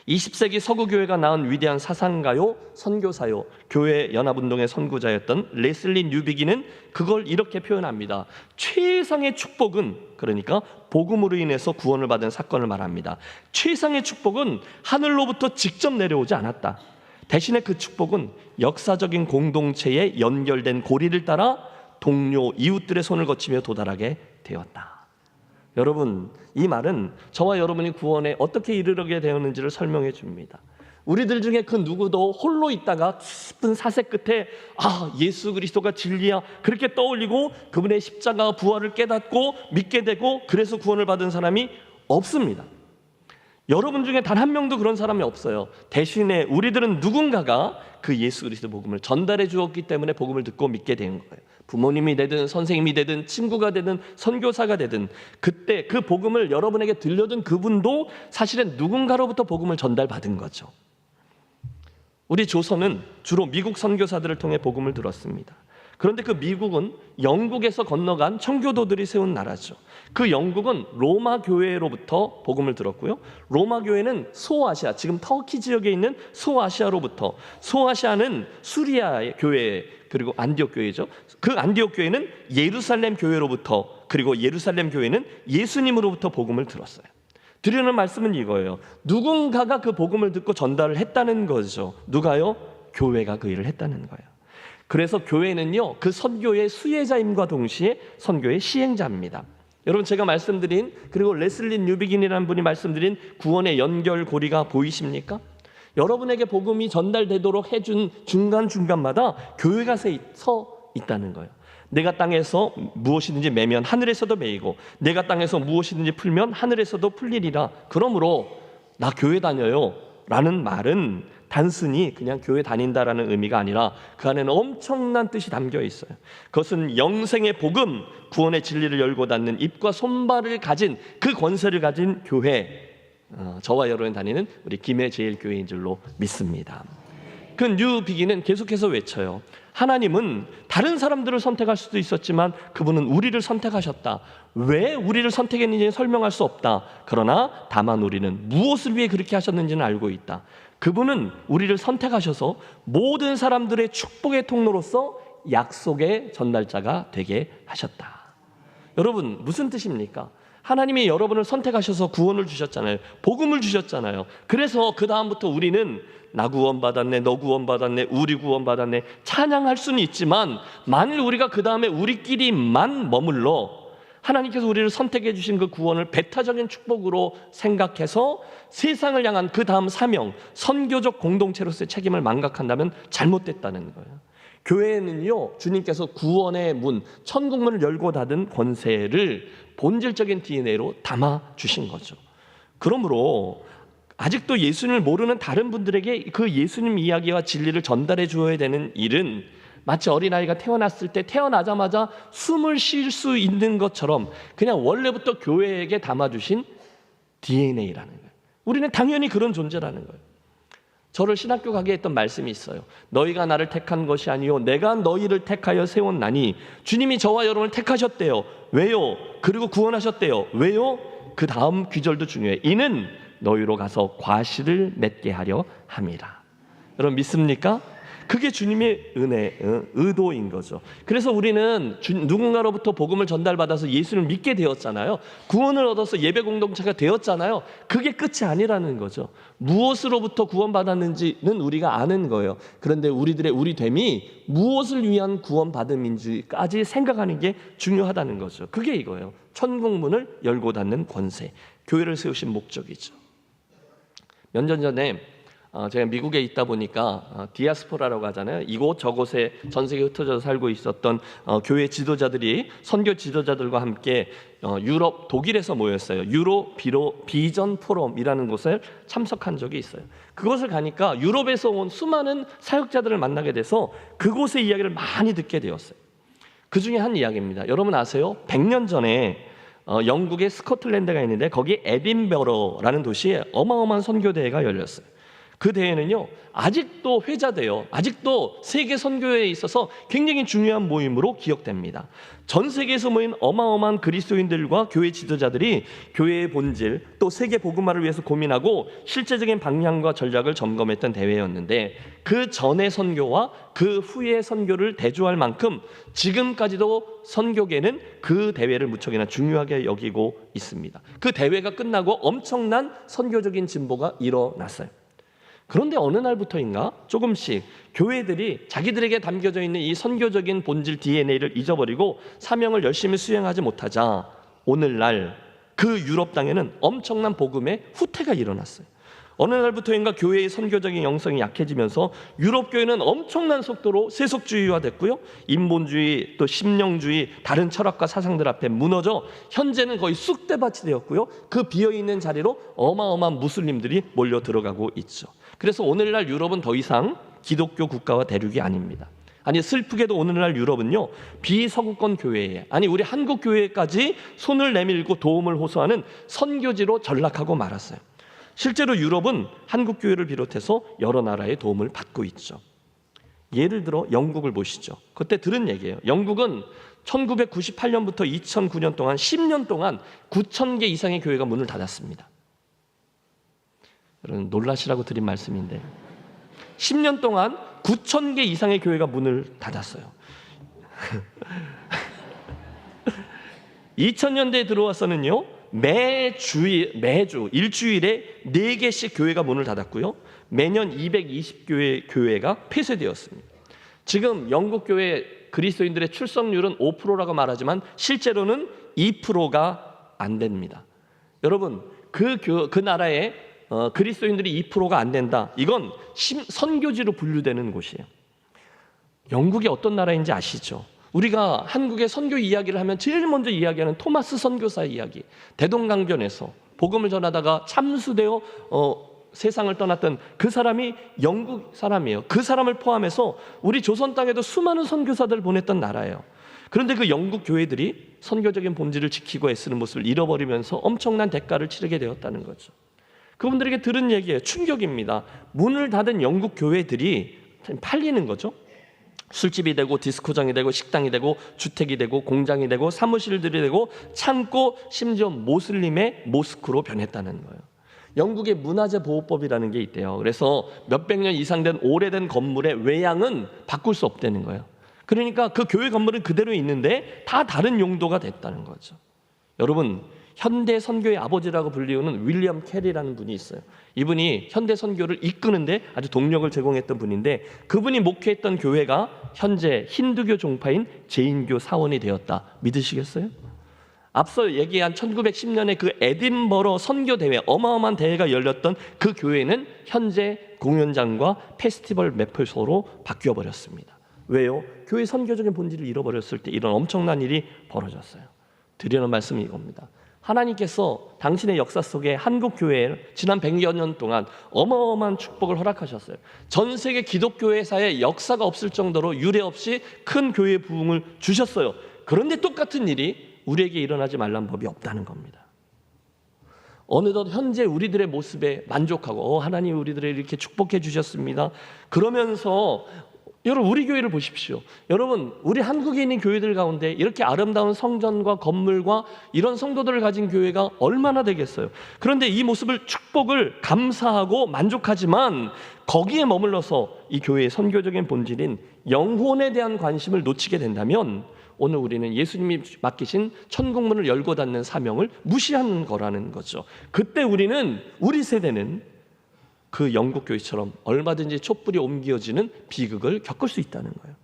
20세기 서구교회가 낳은 위대한 사상가요, 선교사요, 교회 연합운동의 선구자였던 레슬리 뉴비기는 그걸 이렇게 표현합니다. 최상의 축복은, 그러니까 복음으로 인해서 구원을 받은 사건을 말합니다. 최상의 축복은 하늘로부터 직접 내려오지 않았다. 대신에 그 축복은 역사적인 공동체에 연결된 고리를 따라 동료, 이웃들의 손을 거치며 도달하게 되었다. 여러분, 이 말은 저와 여러분이 구원에 어떻게 이르게 되었는지를 설명해 줍니다. 우리들 중에 그 누구도 홀로 있다가 깊은 사색 끝에 예수 그리스도가 진리야 그렇게 떠올리고 그분의 십자가 부활을 깨닫고 믿게 되고 그래서 구원을 받은 사람이 없습니다. 여러분 중에 단 한 명도 그런 사람이 없어요. 대신에 우리들은 누군가가 그 예수 그리스도 복음을 전달해 주었기 때문에 복음을 듣고 믿게 된 거예요. 부모님이 되든 선생님이 되든 친구가 되든 선교사가 되든 그때 그 복음을 여러분에게 들려준 그분도 사실은 누군가로부터 복음을 전달받은 거죠. 우리 조선은 주로 미국 선교사들을 통해 복음을 들었습니다. 그런데 그 미국은 영국에서 건너간 청교도들이 세운 나라죠. 그 영국은 로마 교회로부터 복음을 들었고요. 로마 교회는 소아시아, 지금 터키 지역에 있는 소아시아로부터, 소아시아는 수리아의 교회 그리고 안디옥 교회죠. 그 안디옥 교회는 예루살렘 교회로부터, 그리고 예루살렘 교회는 예수님으로부터 복음을 들었어요. 드리는 말씀은 이거예요. 누군가가 그 복음을 듣고 전달을 했다는 거죠. 누가요? 교회가 그 일을 했다는 거예요. 그래서 교회는요, 그 선교의 수혜자임과 동시에 선교의 시행자입니다. 여러분 제가 말씀드린, 그리고 레슬리 뉴비긴이라는 분이 말씀드린 구원의 연결고리가 보이십니까? 여러분에게 복음이 전달되도록 해준 중간중간마다 교회가 서 있다는 거예요. 내가 땅에서 무엇이든지 매면 하늘에서도 매이고 내가 땅에서 무엇이든지 풀면 하늘에서도 풀리리라. 그러므로 나 교회 다녀요 라는 말은 단순히 그냥 교회 다닌다라는 의미가 아니라 그 안에는 엄청난 뜻이 담겨 있어요. 그것은 영생의 복음, 구원의 진리를 열고 닫는 입과 손발을 가진 그 권세를 가진 교회, 저와 여러분이 다니는 우리 김해 제일교회인 줄로 믿습니다. 그 뉴비기는 계속해서 외쳐요. 하나님은 다른 사람들을 선택할 수도 있었지만 그분은 우리를 선택하셨다. 왜 우리를 선택했는지 설명할 수 없다. 그러나 다만 우리는 무엇을 위해 그렇게 하셨는지는 알고 있다. 그분은 우리를 선택하셔서 모든 사람들의 축복의 통로로서 약속의 전달자가 되게 하셨다. 여러분, 무슨 뜻입니까? 하나님이 여러분을 선택하셔서 구원을 주셨잖아요. 복음을 주셨잖아요. 그래서 그 다음부터 우리는 나 구원받았네, 너 구원받았네, 우리 구원받았네 찬양할 수는 있지만, 만일 우리가 그 다음에 우리끼리만 머물러 하나님께서 우리를 선택해 주신 그 구원을 배타적인 축복으로 생각해서 세상을 향한 그 다음 사명, 선교적 공동체로서의 책임을 망각한다면 잘못됐다는 거예요. 교회는요, 주님께서 구원의 문, 천국문을 열고 닫은 권세를 본질적인 DNA로 담아 주신 거죠. 그러므로 아직도 예수님을 모르는 다른 분들에게 그 예수님 이야기와 진리를 전달해 주어야 되는 일은 마치 어린아이가 태어났을 때 태어나자마자 숨을 쉴 수 있는 것처럼 그냥 원래부터 교회에게 담아주신 DNA라는 거예요. 우리는 당연히 그런 존재라는 거예요. 저를 신학교 가게 했던 말씀이 있어요. 너희가 나를 택한 것이 아니요 내가 너희를 택하여 세웠나니. 주님이 저와 여러분을 택하셨대요. 왜요? 그리고 구원하셨대요. 왜요? 그 다음 귀절도 중요해요. 이는 너희로 가서 과실을 맺게 하려 함이라. 여러분 믿습니까? 그게 주님의 은혜, 의도인 거죠. 그래서 우리는 누군가로부터 복음을 전달받아서 예수를 믿게 되었잖아요. 구원을 얻어서 예배 공동체가 되었잖아요. 그게 끝이 아니라는 거죠. 무엇으로부터 구원받았는지는 우리가 아는 거예요. 그런데 우리들의 우리됨이 무엇을 위한 구원받음인지까지 생각하는 게 중요하다는 거죠. 그게 이거예요. 천국문을 열고 닫는 권세, 교회를 세우신 목적이죠. 몇 년 전에 제가 미국에 있다 보니까 디아스포라라고 하잖아요. 이곳 저곳에 전 세계에 흩어져 살고 있었던 교회 지도자들이 선교 지도자들과 함께 유럽 독일에서 모였어요. 유로 비전 포럼이라는 곳에 참석한 적이 있어요. 그곳을 가니까 유럽에서 온 수많은 사역자들을 만나게 돼서 그곳의 이야기를 많이 듣게 되었어요. 그 중에 한 이야기입니다. 여러분 아세요? 100년 전에 영국의 스코틀랜드가 있는데 거기 에딘버러라는 도시에 어마어마한 선교대회가 열렸어요. 그 대회는요, 아직도 회자돼요. 아직도 세계 선교회에 있어서 굉장히 중요한 모임으로 기억됩니다. 전 세계에서 모인 어마어마한 그리스도인들과 교회 지도자들이 교회의 본질, 또 세계 복음화를 위해서 고민하고 실제적인 방향과 전략을 점검했던 대회였는데, 그 전의 선교와 그 후의 선교를 대조할 만큼 지금까지도 선교계는 그 대회를 무척이나 중요하게 여기고 있습니다. 그 대회가 끝나고 엄청난 선교적인 진보가 일어났어요. 그런데 어느 날부터인가 조금씩 교회들이 자기들에게 담겨져 있는 이 선교적인 본질 DNA를 잊어버리고 사명을 열심히 수행하지 못하자 오늘날 그 유럽 땅에는 엄청난 복음의 후퇴가 일어났어요. 어느 날부터인가 교회의 선교적인 영성이 약해지면서 유럽 교회는 엄청난 속도로 세속주의화됐고요. 인본주의 또 심령주의 다른 철학과 사상들 앞에 무너져 현재는 거의 쑥대밭이 되었고요. 그 비어있는 자리로 어마어마한 무슬림들이 몰려 들어가고 있죠. 그래서 오늘날 유럽은 더 이상 기독교 국가와 대륙이 아닙니다. 아니 슬프게도 오늘날 유럽은요 비서구권 교회에, 아니 우리 한국 교회까지 손을 내밀고 도움을 호소하는 선교지로 전락하고 말았어요. 실제로 유럽은 한국 교회를 비롯해서 여러 나라의 도움을 받고 있죠. 예를 들어 영국을 보시죠. 그때 들은 얘기예요. 영국은 1998년부터 2009년 동안 10년 동안 9,000개 이상의 교회가 문을 닫았습니다. 여러분 놀라시라고 드린 말씀인데 10년 동안 9,000개 이상의 교회가 문을 닫았어요. 2000년대에 들어와서는요 매주 일주일에 4개씩 교회가 문을 닫았고요. 매년 220교회 교회가 폐쇄되었습니다. 지금 영국 교회 그리스도인들의 출석률은 5%라고 말하지만 실제로는 2%가 안 됩니다. 여러분 그 나라에 그리스도인들이 2%가 안 된다. 이건 선교지로 분류되는 곳이에요. 영국이 어떤 나라인지 아시죠? 우리가 한국의 선교 이야기를 하면 제일 먼저 이야기하는 토마스 선교사 이야기. 대동강변에서 복음을 전하다가 참수되어 세상을 떠났던 그 사람이 영국 사람이에요. 그 사람을 포함해서 우리 조선 땅에도 수많은 선교사들을 보냈던 나라예요. 그런데 그 영국 교회들이 선교적인 본질을 지키고 애쓰는 모습을 잃어버리면서 엄청난 대가를 치르게 되었다는 거죠. 그분들에게 들은 얘기예요. 충격입니다. 문을 닫은 영국 교회들이 팔리는 거죠. 술집이 되고 디스코장이 되고 식당이 되고 주택이 되고 공장이 되고 사무실들이 되고 창고, 심지어 모슬림의 모스크로 변했다는 거예요. 영국의 문화재 보호법이라는 게 있대요. 그래서 몇백 년 이상 된 오래된 건물의 외양은 바꿀 수 없다는 거예요. 그러니까 그 교회 건물은 그대로 있는데 다 다른 용도가 됐다는 거죠. 여러분, 현대 선교의 아버지라고 불리우는 윌리엄 캐리라는 분이 있어요. 이분이 현대 선교를 이끄는데 아주 동력을 제공했던 분인데, 그분이 목회했던 교회가 현재 힌두교 종파인 제인교 사원이 되었다. 믿으시겠어요? 앞서 얘기한 1910년에 그 에딘버러 선교 대회, 어마어마한 대회가 열렸던 그 교회는 현재 공연장과 페스티벌 매표소로 바뀌어 버렸습니다. 왜요? 교회 선교적인 본질을 잃어버렸을 때 이런 엄청난 일이 벌어졌어요. 드리는 말씀이 이겁니다. 하나님께서 당신의 역사 속에 한국 교회에 지난 100여 년 동안 어마어마한 축복을 허락하셨어요. 전 세계 기독교회사에 역사가 없을 정도로 유례 없이 큰 교회 부흥을 주셨어요. 그런데 똑같은 일이 우리에게 일어나지 말란 법이 없다는 겁니다. 어느덧 현재 우리들의 모습에 만족하고 하나님 우리들을 이렇게 축복해 주셨습니다. 그러면서 여러분, 우리 교회를 보십시오. 여러분, 우리 한국에 있는 교회들 가운데 이렇게 아름다운 성전과 건물과 이런 성도들을 가진 교회가 얼마나 되겠어요. 그런데 이 모습을, 축복을 감사하고 만족하지만 거기에 머물러서 이 교회의 선교적인 본질인 영혼에 대한 관심을 놓치게 된다면 오늘 우리는 예수님이 맡기신 천국문을 열고 닫는 사명을 무시하는 거라는 거죠. 그때 우리 세대는 그 영국 교회처럼 얼마든지 촛불이 옮겨지는 비극을 겪을 수 있다는 거예요.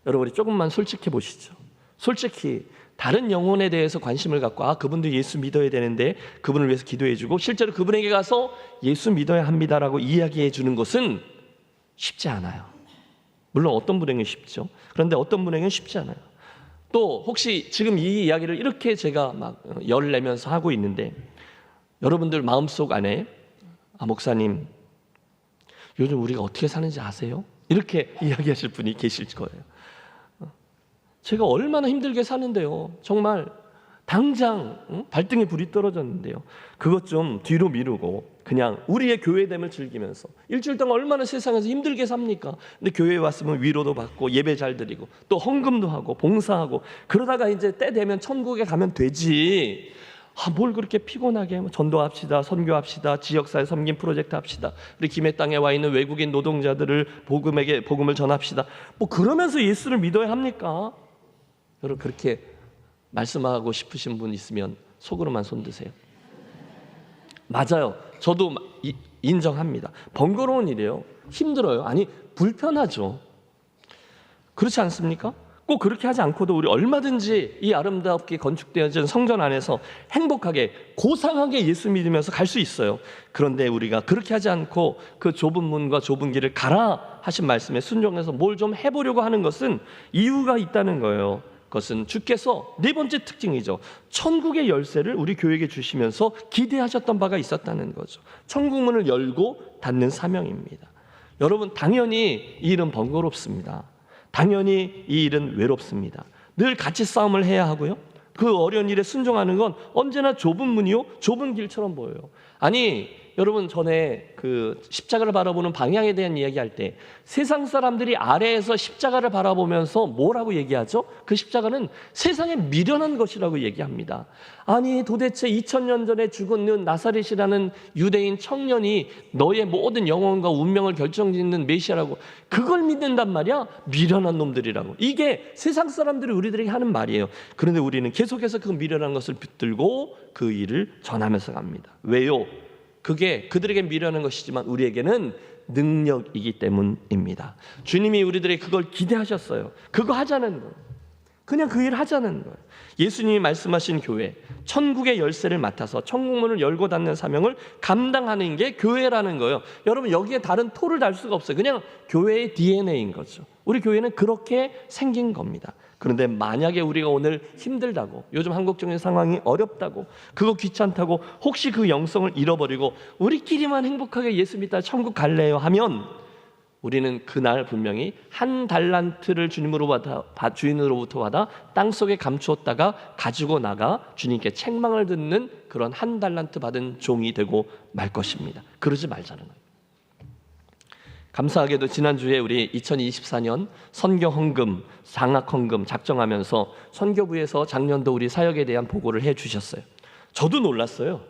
여러분, 우리 조금만 솔직해 보시죠. 솔직히 다른 영혼에 대해서 관심을 갖고 그분도 예수 믿어야 되는데 그분을 위해서 기도해주고 실제로 그분에게 가서 예수 믿어야 합니다라고 이야기해 주는 것은 쉽지 않아요. 물론 어떤 분에게는 쉽죠. 그런데 어떤 분에게는 쉽지 않아요. 또 혹시 지금 이 이야기를 이렇게 제가 막 열내면서 하고 있는데 여러분들 마음속 안에 목사님, 요즘 우리가 어떻게 사는지 아세요? 이렇게 이야기하실 분이 계실 거예요. 제가 얼마나 힘들게 사는데요. 정말 당장 발등에 불이 떨어졌는데요. 그것 좀 뒤로 미루고 그냥 우리의 교회됨을 즐기면서 일주일 동안 얼마나 세상에서 힘들게 삽니까? 근데 교회에 왔으면 위로도 받고 예배 잘 드리고 또 헌금도 하고 봉사하고 그러다가 이제 때 되면 천국에 가면 되지. 뭘 그렇게 피곤하게 전도합시다, 선교합시다, 지역사회 섬김 프로젝트 합시다, 우리 김해 땅에 와 있는 외국인 노동자들을 복음을 전합시다. 그러면서 예수를 믿어야 합니까? 여러분, 그렇게 말씀하고 싶으신 분 있으면 속으로만 손 드세요. 맞아요. 저도 인정합니다. 번거로운 일이에요. 힘들어요. 아니, 불편하죠. 그렇지 않습니까? 꼭 그렇게 하지 않고도 우리 얼마든지 이 아름답게 건축되어진 성전 안에서 행복하게 고상하게 예수 믿으면서 갈 수 있어요. 그런데 우리가 그렇게 하지 않고 그 좁은 문과 좁은 길을 가라 하신 말씀에 순종해서 뭘 좀 해보려고 하는 것은 이유가 있다는 거예요. 그것은 주께서 네 번째 특징이죠. 천국의 열쇠를 우리 교회에게 주시면서 기대하셨던 바가 있었다는 거죠. 천국문을 열고 닫는 사명입니다. 여러분, 당연히 이 일은 번거롭습니다. 당연히 이 일은 외롭습니다. 늘 같이 싸움을 해야 하고요. 그 어려운 일에 순종하는 건 언제나 좁은 문이요, 좁은 길처럼 보여요. 아니, 여러분, 전에 그 십자가를 바라보는 방향에 대한 이야기할 때 세상 사람들이 아래에서 십자가를 바라보면서 뭐라고 얘기하죠? 그 십자가는 세상에 미련한 것이라고 얘기합니다. 아니, 도대체 2000년 전에 죽은 나사렛이라는 유대인 청년이 너의 모든 영혼과 운명을 결정짓는 메시아라고, 그걸 믿는단 말이야? 미련한 놈들이라고. 이게 세상 사람들이 우리들에게 하는 말이에요. 그런데 우리는 계속해서 그 미련한 것을 붙들고 그 일을 전하면서 갑니다. 왜요? 그게 그들에게 미련한 것이지만 우리에게는 능력이기 때문입니다. 주님이 우리들에게 그걸 기대하셨어요. 그거 하자는 거예요. 그냥 그 일 하자는 거예요. 예수님이 말씀하신 교회, 천국의 열쇠를 맡아서 천국문을 열고 닫는 사명을 감당하는 게 교회라는 거예요. 여러분, 여기에 다른 토를 달 수가 없어요. 그냥 교회의 DNA인 거죠. 우리 교회는 그렇게 생긴 겁니다. 그런데 만약에 우리가 오늘 힘들다고, 요즘 한국적인 상황이 어렵다고, 그거 귀찮다고 혹시 그 영성을 잃어버리고 우리끼리만 행복하게 예수 믿다 천국 갈래요 하면 우리는 그날 분명히 한 달란트를 주인으로부터 받아 땅속에 감추었다가 가지고 나가 주님께 책망을 듣는 그런 한 달란트 받은 종이 되고 말 것입니다. 그러지 말자는 거예요. 감사하게도 지난주에 우리 2024년 선교 헌금, 장학 헌금 작정하면서 선교부에서 작년도 우리 사역에 대한 보고를 해 주셨어요. 저도 놀랐어요.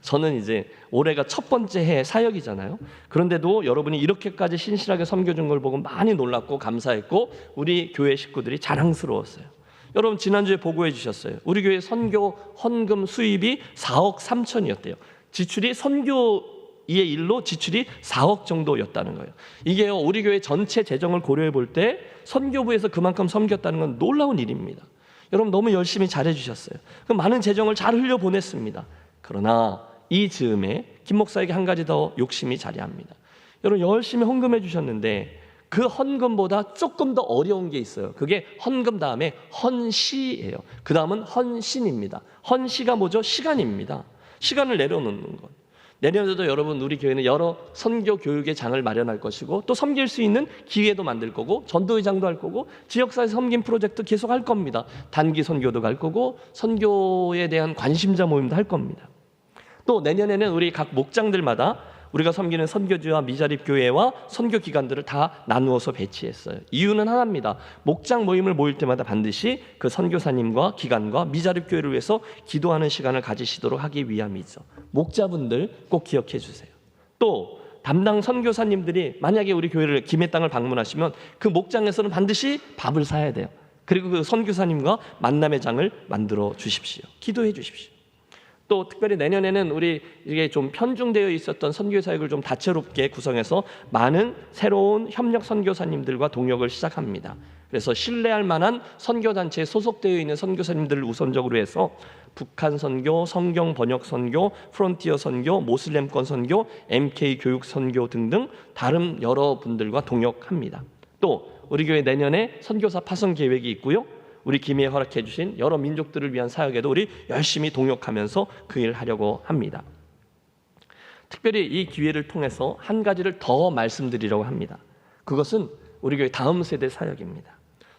저는 이제 올해가 첫 번째 해 사역이잖아요. 그런데도 여러분이 이렇게까지 신실하게 섬겨준 걸 보고 많이 놀랐고 감사했고 우리 교회 식구들이 자랑스러웠어요. 여러분 지난주에 보고해 주셨어요. 우리 교회 선교 헌금 수입이 4억 3천이었대요. 지출이 선교의 일로 지출이 4억 정도였다는 거예요. 이게요 우리 교회 전체 재정을 고려해 볼 때 선교부에서 그만큼 섬겼다는 건 놀라운 일입니다. 여러분 너무 열심히 잘해 주셨어요. 그 많은 재정을 잘 흘려보냈습니다. 그러나 이 즈음에 김 목사에게 한 가지 더 욕심이 자리합니다. 여러분 열심히 헌금해 주셨는데 그 헌금보다 조금 더 어려운 게 있어요. 그게 헌금 다음에 헌시예요. 그 다음은 헌신입니다. 헌시가 뭐죠? 시간입니다. 시간을 내려놓는 것. 내년에도 여러분 우리 교회는 여러 선교 교육의 장을 마련할 것이고 또 섬길 수 있는 기회도 만들 거고 전도회장도 할 거고 지역사회 섬김 프로젝트 계속 할 겁니다. 단기 선교도 갈 거고 선교에 대한 관심자 모임도 할 겁니다. 또 내년에는 우리 각 목장들마다 우리가 섬기는 선교지와 미자립 교회와 선교 기관들을 다 나누어서 배치했어요. 이유는 하나입니다. 목장 모임을 모일 때마다 반드시 그 선교사님과 기관과 미자립 교회를 위해서 기도하는 시간을 가지시도록 하기 위함이죠. 목자분들 꼭 기억해 주세요. 또 담당 선교사님들이 만약에 우리 교회를 김해 땅을 방문하시면 그 목장에서는 반드시 밥을 사야 돼요. 그리고 그 선교사님과 만남의 장을 만들어 주십시오. 기도해 주십시오. 또 특별히 내년에는 우리 이게 좀 편중되어 있었던 선교 사역을 좀 다채롭게 구성해서 많은 새로운 협력 선교사님들과 동역을 시작합니다. 그래서 신뢰할 만한 선교 단체에 소속되어 있는 선교사님들을 우선적으로 해서 북한 선교, 성경 번역 선교, 프론티어 선교, 모슬렘권 선교, MK 교육 선교 등등 다른 여러 분들과 동역합니다. 또 우리 교회 내년에 선교사 파송 계획이 있고요. 우리 김해에 허락해 주신 여러 민족들을 위한 사역에도 우리 열심히 동역하면서 그 일을 하려고 합니다. 특별히 이 기회를 통해서 한 가지를 더 말씀드리려고 합니다. 그것은 우리 교회 다음 세대 사역입니다.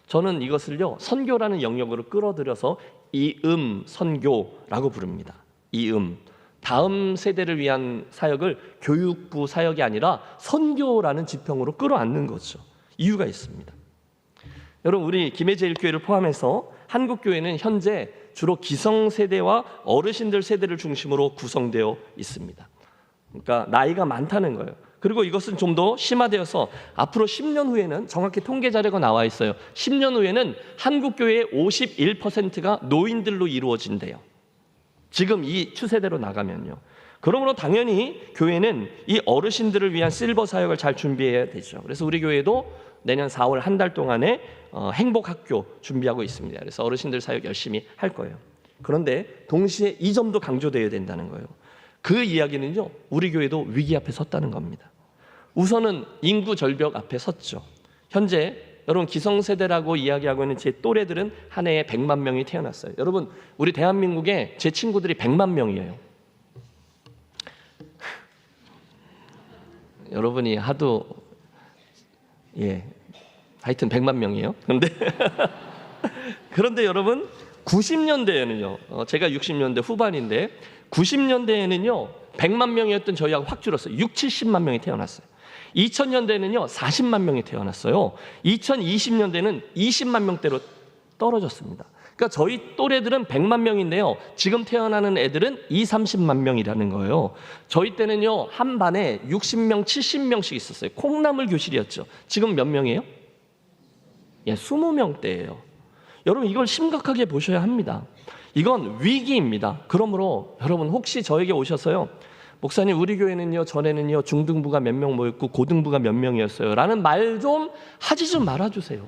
저는 이것을요 선교라는 영역으로 끌어들여서 이음 선교라고 부릅니다. 이음 다음 세대를 위한 사역을 교육부 사역이 아니라 선교라는 지평으로 끌어안는 거죠. 이유가 있습니다. 여러분 우리 김해제일교회를 포함해서 한국교회는 현재 주로 기성세대와 어르신들 세대를 중심으로 구성되어 있습니다. 그러니까 나이가 많다는 거예요. 그리고 이것은 좀 더 심화되어서 앞으로 10년 후에는 정확히 통계 자료가 나와 있어요. 10년 후에는 한국교회의 51%가 노인들로 이루어진대요. 지금 이 추세대로 나가면요. 그러므로 당연히 교회는 이 어르신들을 위한 실버 사역을 잘 준비해야 되죠. 그래서 우리 교회도 내년 4월 한 달 동안에 행복학교 준비하고 있습니다. 그래서 어르신들 사역 열심히 할 거예요. 그런데 동시에 이 점도 강조되어야 된다는 거예요. 그 이야기는요, 우리 교회도 위기 앞에 섰다는 겁니다. 우선은 인구 절벽 앞에 섰죠. 현재 여러분 기성세대라고 이야기하고 있는 제 또래들은 한 해에 100만 명이 태어났어요. 여러분 우리 대한민국에 제 친구들이 100만 명이에요. 여러분이 하도 하여튼 100만 명이에요. 그런데 여러분 90년대에는요. 제가 60년대 후반인데 90년대에는요. 100만 명이었던 저희하고 확 줄었어요. 6, 70만 명이 태어났어요. 2000년대에는요. 40만 명이 태어났어요. 2020년대는 20만 명대로 떨어졌습니다. 그러니까 저희 또래들은 100만 명인데요. 지금 태어나는 애들은 30만 명이라는 거예요. 저희 때는요. 한 반에 60명, 70명씩 있었어요. 콩나물 교실이었죠. 지금 몇 명이에요? 20명대예요. 여러분 이걸 심각하게 보셔야 합니다. 이건 위기입니다. 그러므로 여러분 혹시 저에게 오셔서요. 목사님 우리 교회는요 전에는요 중등부가 몇 명 모였고 고등부가 몇 명이었어요 라는 말 좀 하지 좀 말아주세요.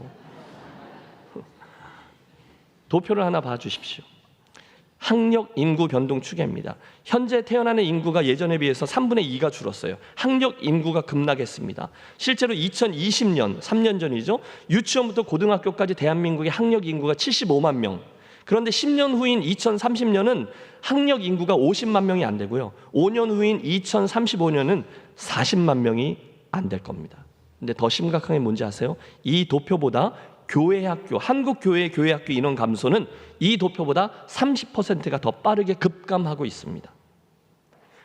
도표를 하나 봐주십시오. 학력 인구 변동 추계입니다. 현재 태어나는 인구가 예전에 비해서 3분의 2가 줄었어요. 학력 인구가 급락했습니다. 실제로 2020년, 3년 전이죠. 유치원부터 고등학교까지 대한민국의 학력 인구가 75만 명. 그런데 10년 후인 2030년은 학력 인구가 50만 명이 안 되고요. 5년 후인 2035년은 40만 명이 안 될 겁니다. 근데 더 심각한 게 뭔지 아세요? 이 도표보다 교회 학교, 한국 교회 교회 학교 인원 감소는 이 도표보다 30%가 더 빠르게 급감하고 있습니다.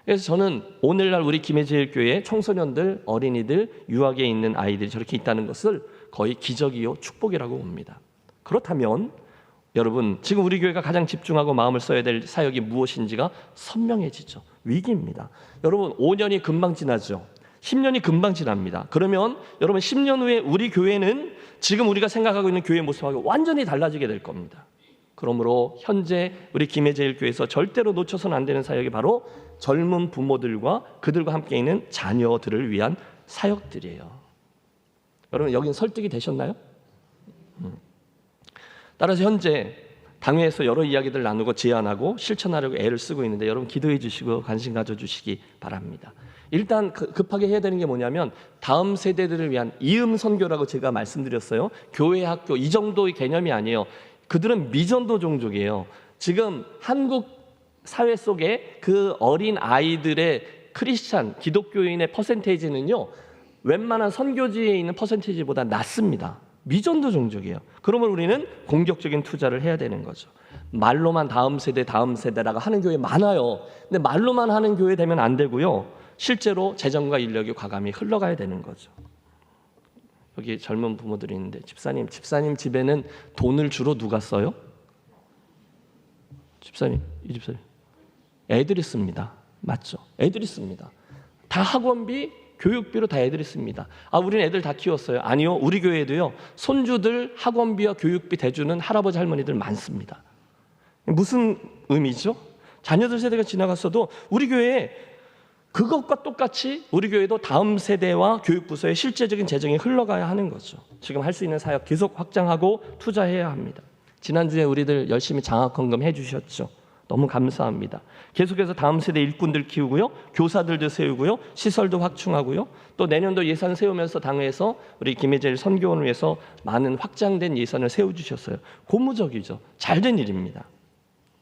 그래서 저는 오늘날 우리 김해제일교회 청소년들, 어린이들, 유학에 있는 아이들이 저렇게 있다는 것을 거의 기적이요 축복이라고 봅니다. 그렇다면 여러분, 지금 우리 교회가 가장 집중하고 마음을 써야 될 사역이 무엇인지가 선명해지죠. 위기입니다. 여러분, 5년이 금방 지나죠. 10년이 금방 지납니다. 그러면 여러분 10년 후에 우리 교회는 지금 우리가 생각하고 있는 교회 모습하고 완전히 달라지게 될 겁니다. 그러므로 현재 우리 김해제일교회에서 절대로 놓쳐서는 안 되는 사역이 바로 젊은 부모들과 그들과 함께 있는 자녀들을 위한 사역들이에요. 여러분, 여긴 설득이 되셨나요? 따라서 현재 당회에서 여러 이야기들 나누고 제안하고 실천하려고 애를 쓰고 있는데 여러분 기도해 주시고 관심 가져주시기 바랍니다. 일단 급하게 해야 되는 게 뭐냐면 다음 세대들을 위한 이음 선교라고 제가 말씀드렸어요. 교회, 학교 이 정도의 개념이 아니에요. 그들은 미전도 종족이에요. 지금 한국 사회 속에 그 어린 아이들의 크리스찬, 기독교인의 퍼센테이지는요, 웬만한 선교지에 있는 퍼센테이지보다 낮습니다. 미전도 종족이에요. 그러면 우리는 공격적인 투자를 해야 되는 거죠. 말로만 다음 세대라고 하는 교회 많아요. 근데 말로만 하는 교회 되면 안 되고요. 실제로 재정과 인력이 과감히 흘러가야 되는 거죠. 여기 젊은 부모들이 있는데 집사님 집에는 돈을 주로 누가 써요? 집사님, 이 집사님. 애들이 씁니다. 맞죠? 애들이 씁니다. 다 학원비, 교육비로 다 애들이 씁니다. 우리는 애들 다 키웠어요. 아니요, 우리 교회에도요, 손주들 학원비와 교육비 대주는 할아버지 할머니들 많습니다. 무슨 의미죠? 자녀들 세대가 지나갔어도 우리 교회에 그것과 똑같이 우리 교회도 다음 세대와 교육부서의 실제적인 재정이 흘러가야 하는 거죠. 지금 할 수 있는 사역 계속 확장하고 투자해야 합니다. 지난주에 우리들 열심히 장학헌금 해주셨죠. 너무 감사합니다. 계속해서 다음 세대 일꾼들 키우고요, 교사들도 세우고요, 시설도 확충하고요, 또 내년도 예산 세우면서 당회에서 우리 김해제일 선교원을 위해서 많은 확장된 예산을 세워주셨어요. 고무적이죠. 잘된 일입니다.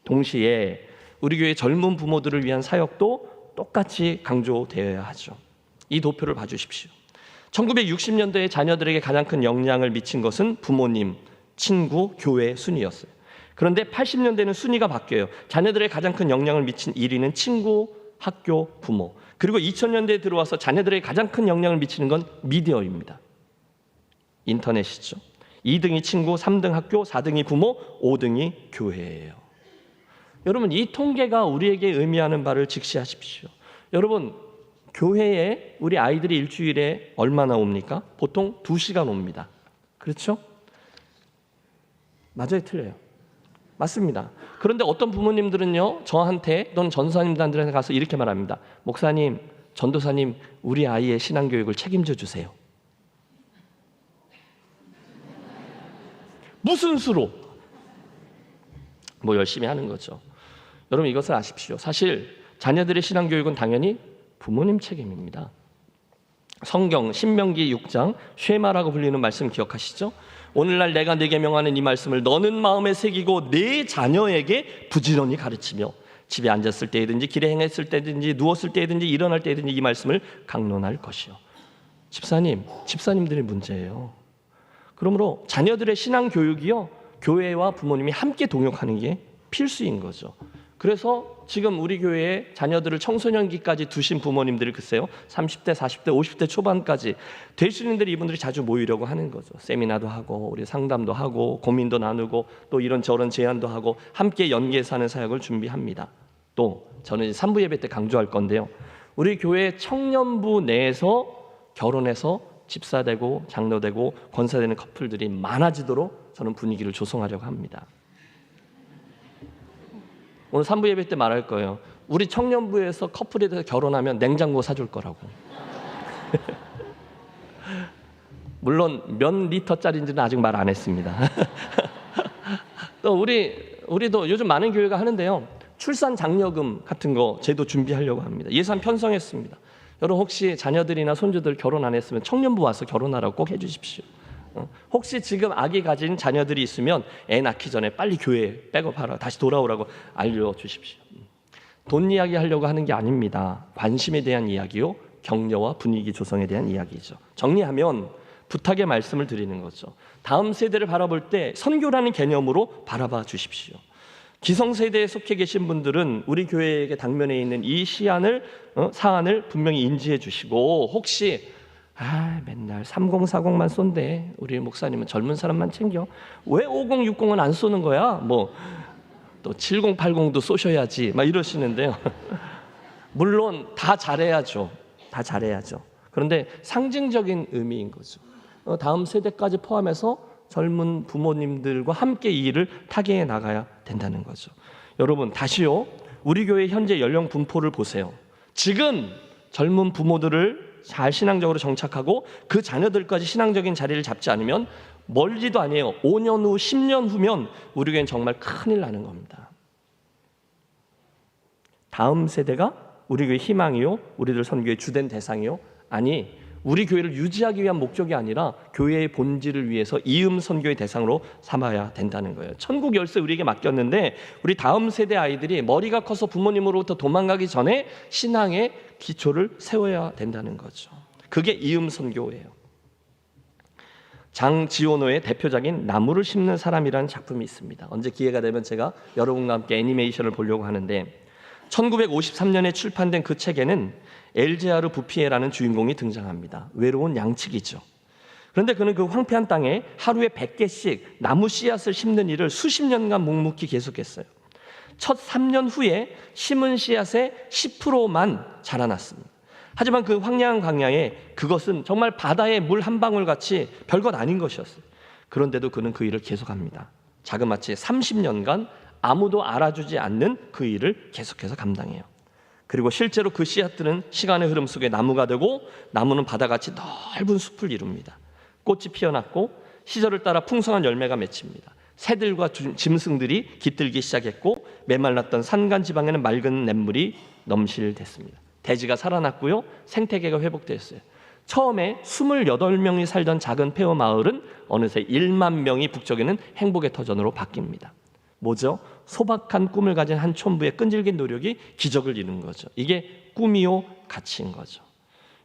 동시에 우리 교회 젊은 부모들을 위한 사역도 똑같이 강조되어야 하죠. 이 도표를 봐주십시오. 1960년대에 자녀들에게 가장 큰 영향을 미친 것은 부모님, 친구, 교회 순위였어요. 그런데 80년대는 순위가 바뀌어요. 자녀들에게 가장 큰 영향을 미친 1위는 친구, 학교, 부모. 그리고 2000년대에 들어와서 자녀들에게 가장 큰 영향을 미치는 건 미디어입니다. 인터넷이죠. 2등이 친구, 3등 학교, 4등이 부모, 5등이 교회예요. 여러분, 이 통계가 우리에게 의미하는 바를 직시하십시오. 여러분, 교회에 우리 아이들이 일주일에 얼마나 옵니까? 보통 2시간 옵니다. 그렇죠? 맞아요, 틀려요? 맞습니다. 그런데 어떤 부모님들은요, 저한테 또는 전도사님들한테 가서 이렇게 말합니다. 목사님, 전도사님, 우리 아이의 신앙교육을 책임져 주세요. 무슨 수로? 뭐 열심히 하는 거죠. 여러분, 이것을 아십시오. 사실 자녀들의 신앙교육은 당연히 부모님 책임입니다. 성경 신명기 6장 쉐마라고 불리는 말씀 기억하시죠? 오늘날 내가 네게 명하는 이 말씀을 너는 마음에 새기고 네 자녀에게 부지런히 가르치며 집에 앉았을 때든지 길에 행했을 때든지 누웠을 때든지 일어날 때든지 이 말씀을 강론할 것이요. 집사님들의 문제예요. 그러므로 자녀들의 신앙교육이요, 교회와 부모님이 함께 동역하는 게 필수인 거죠. 그래서 지금 우리 교회에 자녀들을 청소년기까지 두신 부모님들이 글쎄요, 30대, 40대, 50대 초반까지 되시는 분들이 이분들이 자주 모이려고 하는 거죠. 세미나도 하고 우리 상담도 하고 고민도 나누고 또 이런저런 제안도 하고 함께 연계해서 하는 사역을 준비합니다. 또 저는 3부 예배 때 강조할 건데요, 우리 교회 청년부 내에서 결혼해서 집사되고 장로되고 권사되는 커플들이 많아지도록 저는 분위기를 조성하려고 합니다. 오늘 3부 예배 때 말할 거예요. 우리 청년부에서 커플에 대해서 결혼하면 냉장고 사줄 거라고. 물론 몇 리터짜리인지는 아직 말 안 했습니다. 또 우리도 요즘 많은 교회가 하는데요, 출산 장려금 같은 거 제도 준비하려고 합니다. 예산 편성했습니다. 여러분, 혹시 자녀들이나 손주들 결혼 안 했으면 청년부 와서 결혼하라고 꼭 해주십시오. 혹시 지금 아기 가진 자녀들이 있으면 애 낳기 전에 빨리 교회에 백업하라, 다시 돌아오라고 알려주십시오. 돈 이야기 하려고 하는 게 아닙니다. 관심에 대한 이야기요, 격려와 분위기 조성에 대한 이야기죠. 정리하면 부탁의 말씀을 드리는 거죠. 다음 세대를 바라볼 때 선교라는 개념으로 바라봐 주십시오. 기성세대에 속해 계신 분들은 우리 교회에게 당면에 있는 이 사안을 분명히 인지해 주시고, 혹시 맨날 3040만 쏜대, 우리 목사님은 젊은 사람만 챙겨, 왜 5060은 안 쏘는 거야? 또 7080도 쏘셔야지 막 이러시는데요. 물론 다 잘해야죠. 다 잘해야죠. 그런데 상징적인 의미인 거죠. 다음 세대까지 포함해서 젊은 부모님들과 함께 이 일을 타개해 나가야 된다는 거죠. 여러분, 다시요, 우리 교회 현재 연령 분포를 보세요. 지금 젊은 부모들을 잘 신앙적으로 정착하고 그 자녀들까지 신앙적인 자리를 잡지 않으면 멀지도 아니에요. 5년 후, 10년 후면 우리 교회는 정말 큰일 나는 겁니다. 다음 세대가 우리 교회 희망이요, 우리들 선교의 주된 대상이요? 아니, 우리 교회를 유지하기 위한 목적이 아니라 교회의 본질을 위해서 이음 선교의 대상으로 삼아야 된다는 거예요. 천국 열쇠 우리에게 맡겼는데, 우리 다음 세대 아이들이 머리가 커서 부모님으로부터 도망가기 전에 신앙의 기초를 세워야 된다는 거죠. 그게 이음 선교예요. 장지오노의 대표작인 나무를 심는 사람이라는 작품이 있습니다. 언제 기회가 되면 제가 여러분과 함께 애니메이션을 보려고 하는데, 1953년에 출판된 그 책에는 엘제아르 부피에라는 주인공이 등장합니다. 외로운 양치기죠. 그런데 그는 그 황폐한 땅에 하루에 100개씩 나무 씨앗을 심는 일을 수십 년간 묵묵히 계속했어요. 첫 3년 후에 심은 씨앗의 10%만 자라났습니다. 하지만 그 황량한 광야에 그것은 정말 바다의 물 한 방울 같이 별것 아닌 것이었어요. 그런데도 그는 그 일을 계속합니다. 자그마치 30년간 아무도 알아주지 않는 그 일을 계속해서 감당해요. 그리고 실제로 그 씨앗들은 시간의 흐름 속에 나무가 되고, 나무는 바다같이 넓은 숲을 이룹니다. 꽃이 피어났고 시절을 따라 풍성한 열매가 맺힙니다. 새들과 짐승들이 깃들기 시작했고, 메말랐던 산간 지방에는 맑은 냇물이 넘실댔습니다. 대지가 살아났고요, 생태계가 회복됐어요. 처음에 28명이 살던 작은 폐허 마을은 어느새 1만 명이 북적이는 행복의 터전으로 바뀝니다. 뭐죠? 소박한 꿈을 가진 한 촌부의 끈질긴 노력이 기적을 이룬 거죠. 이게 꿈이요 가치인 거죠.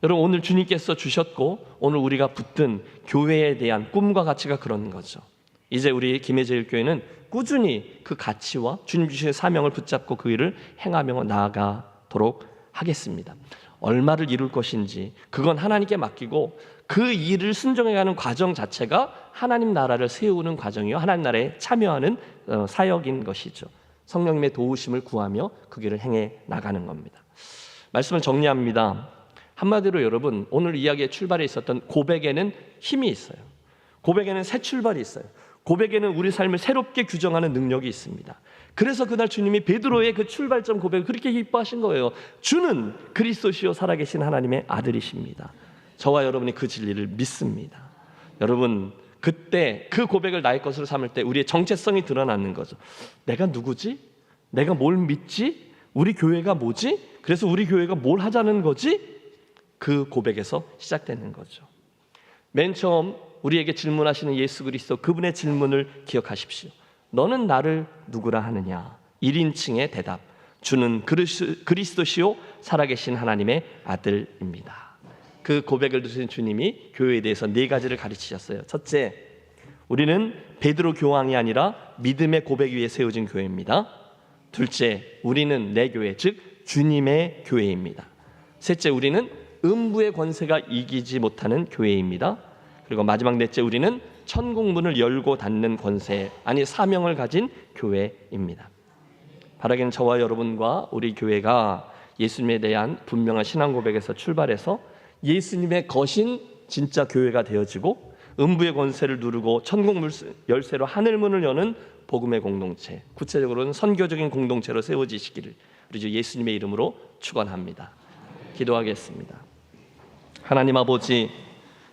여러분, 오늘 주님께서 주셨고 오늘 우리가 붙든 교회에 대한 꿈과 가치가 그런 거죠. 이제 우리 김해제일교회는 꾸준히 그 가치와 주님 주신 사명을 붙잡고 그 일을 행하며 나아가도록 하겠습니다. 얼마를 이룰 것인지 그건 하나님께 맡기고, 그 일을 순종해가는 과정 자체가 하나님 나라를 세우는 과정이요, 하나님 나라에 참여하는 사역인 것이죠. 성령님의 도우심을 구하며 그 길을 행해 나가는 겁니다. 말씀을 정리합니다. 한마디로 여러분, 오늘 이야기의 출발에 있었던 고백에는 힘이 있어요. 고백에는 새 출발이 있어요. 고백에는 우리 삶을 새롭게 규정하는 능력이 있습니다. 그래서 그날 주님이 베드로의 그 출발점 고백을 그렇게 기뻐하신 거예요. 주는 그리스도시요 살아계신 하나님의 아들이십니다. 저와 여러분이 그 진리를 믿습니다. 여러분, 그때 그 고백을 나의 것으로 삼을 때 우리의 정체성이 드러나는 거죠. 내가 누구지? 내가 뭘 믿지? 우리 교회가 뭐지? 그래서 우리 교회가 뭘 하자는 거지? 그 고백에서 시작되는 거죠. 맨 처음 우리에게 질문하시는 예수 그리스도, 그분의 질문을 기억하십시오. 너는 나를 누구라 하느냐? 1인칭의 대답. 주는 그리스도시요 살아계신 하나님의 아들입니다. 그 고백을 들으신 주님이 교회에 대해서 4가지를 가르치셨어요. 첫째, 우리는 베드로 교황이 아니라 믿음의 고백 위에 세워진 교회입니다. 둘째, 우리는 내 교회, 즉 주님의 교회입니다. 셋째, 우리는 음부의 권세가 이기지 못하는 교회입니다. 그리고 마지막 넷째, 우리는 천국 문을 열고 닫는 권세, 아니 사명을 가진 교회입니다. 바라기는 저와 여러분과 우리 교회가 예수님에 대한 분명한 신앙 고백에서 출발해서 예수님의 거신 진짜 교회가 되어지고, 음부의 권세를 누르고 천국 열쇠로 하늘 문을 여는 복음의 공동체, 구체적으로는 선교적인 공동체로 세워지시기를 우리 주 예수님의 이름으로 축원합니다. 기도하겠습니다. 하나님 아버지,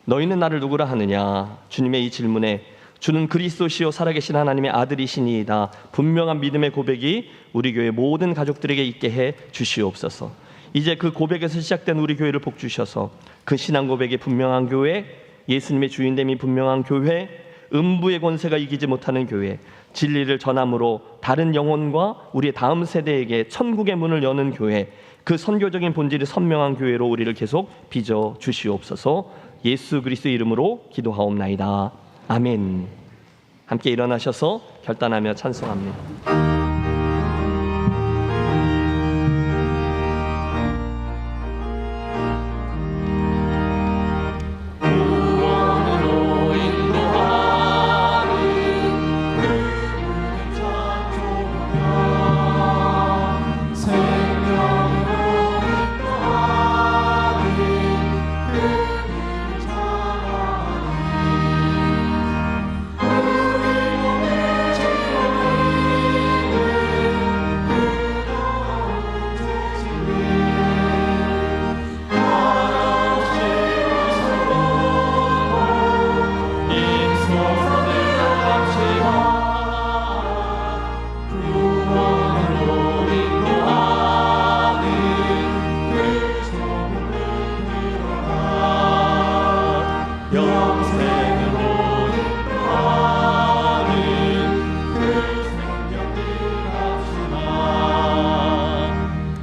너희는 나를 누구라 하느냐? 주님의 이 질문에 주는 그리스도시요 살아계신 하나님의 아들이시니이다, 분명한 믿음의 고백이 우리 교회 모든 가족들에게 있게 해 주시옵소서. 이제 그 고백에서 시작된 우리 교회를 복 주셔서 그 신앙 고백이 분명한 교회, 예수님의 주인됨이 분명한 교회, 음부의 권세가 이기지 못하는 교회, 진리를 전함으로 다른 영혼과 우리의 다음 세대에게 천국의 문을 여는 교회, 그 선교적인 본질이 선명한 교회로 우리를 계속 빚어 주시옵소서. 예수 그리스도의 이름으로 기도하옵나이다. 아멘. 함께 일어나셔서 결단하며 찬송합니다.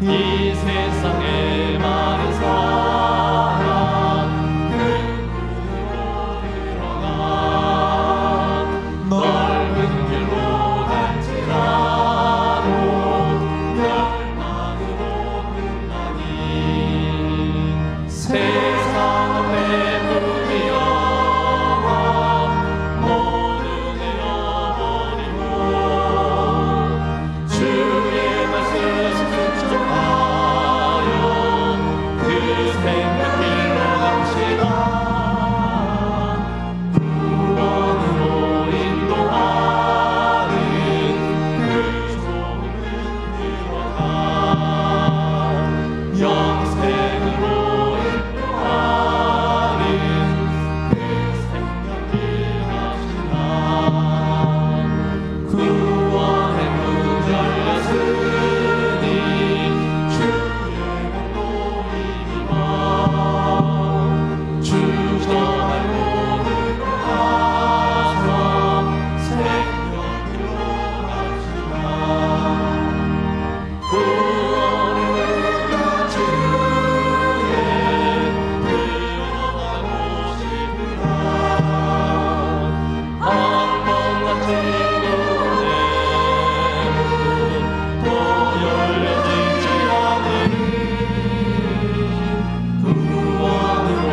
이 세상에 많은 사랑 그 문으로 들어가 넓은 길로 갈지라도 멸망으로 끝나니 세상은 배부리여와 모두 잃어버리고 주의 말씀 순종하여 그 생명길로 갑시다. 구원으로 인도하는 그 소문은 들어가 영생으로 인도하는 그 생명길 갑시다. 구원의 문 열렸으니 주의 명도 이미와 주 전할 모든 가서 생명길로 갑시다. 구원의 문 주에 들어가고 싶으나 한번 같은 또 열려지지 않으니 구원으로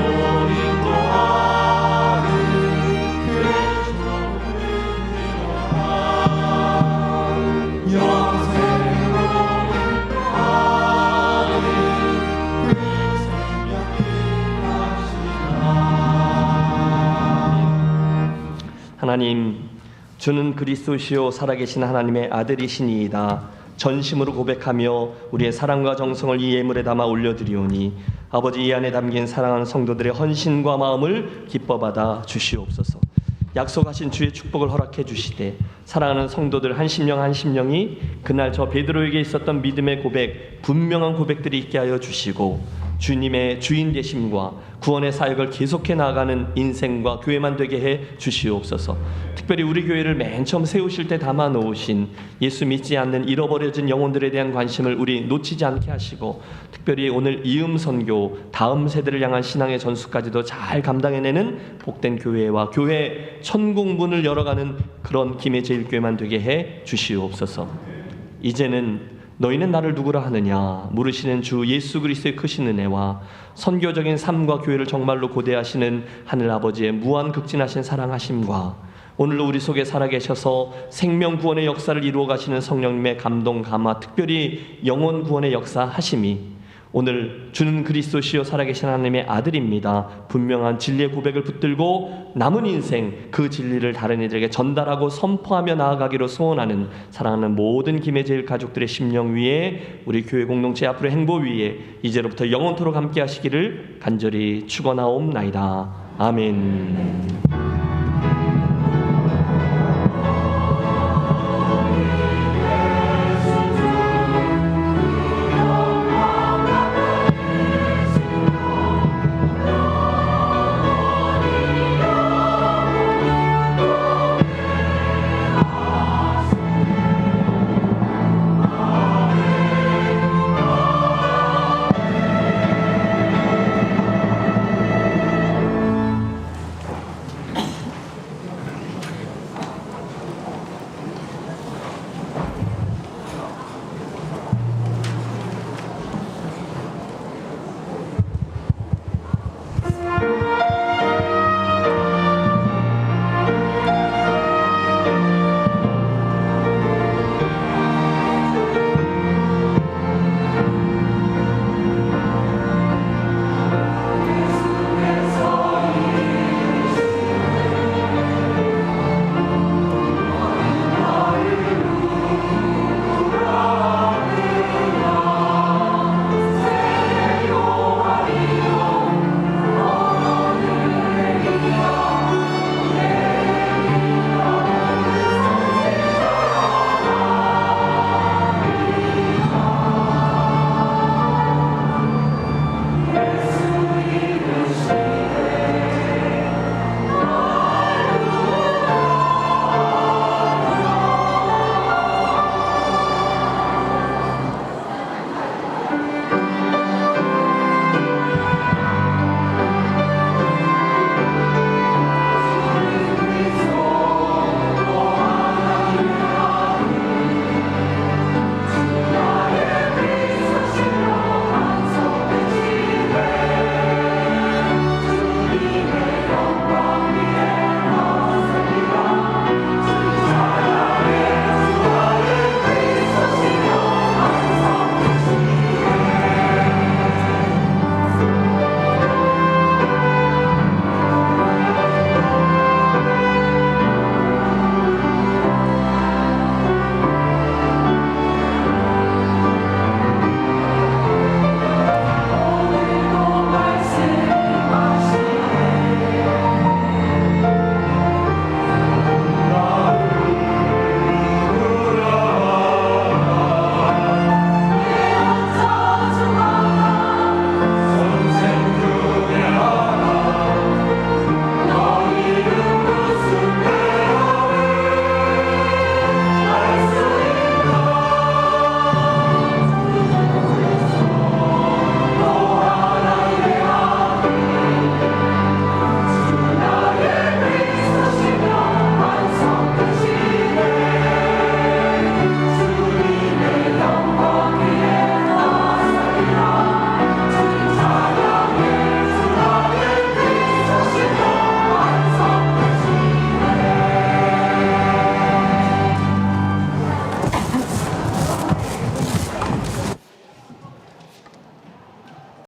인도하는 그 소문을 들어가 영생으로 인도하는 그 생명을 합시다. 하나님, 주는 그리스도시요 살아계신 하나님의 아들이시니이다. 전심으로 고백하며 우리의 사랑과 정성을 이 예물에 담아 올려드리오니 아버지 이 안에 담긴 사랑하는 성도들의 헌신과 마음을 기뻐받아 주시옵소서. 약속하신 주의 축복을 허락해 주시되 사랑하는 성도들 한 심령이 그날 저 베드로에게 있었던 믿음의 고백, 분명한 고백들이 있게 하여 주시고 주님의 주인 되심과 구원의 사역을 계속해 나아가는 인생과 교회만 되게 해 주시옵소서. 특별히 우리 교회를 맨 처음 세우실 때 담아 놓으신 예수 믿지 않는 잃어버려진 영혼들에 대한 관심을 우리 놓치지 않게 하시고, 특별히 오늘 이음 선교 다음 세대를 향한 신앙의 전수까지도 잘 감당해내는 복된 교회와 교회 천국 문을 열어가는 그런 김해 제일교회만 되게 해 주시옵소서. 이제는 너희는 나를 누구라 하느냐 물으시는 주 예수 그리스도의 크신 은혜와 선교적인 삶과 교회를 정말로 고대하시는 하늘 아버지의 무한 극진하신 사랑하심과 오늘도 우리 속에 살아계셔서 생명 구원의 역사를 이루어 가시는 성령님의 감동 감화, 특별히 영혼 구원의 역사 하심이 오늘 주는 그리스도시요 살아계신 하나님의 아들입니다. 분명한 진리의 고백을 붙들고 남은 인생 그 진리를 다른 이들에게 전달하고 선포하며 나아가기로 소원하는 사랑하는 모든 김해제일 가족들의 심령 위에 우리 교회 공동체 앞으로 행보 위에 이제로부터 영원토록 함께 하시기를 간절히 축원하옵나이다. 아멘.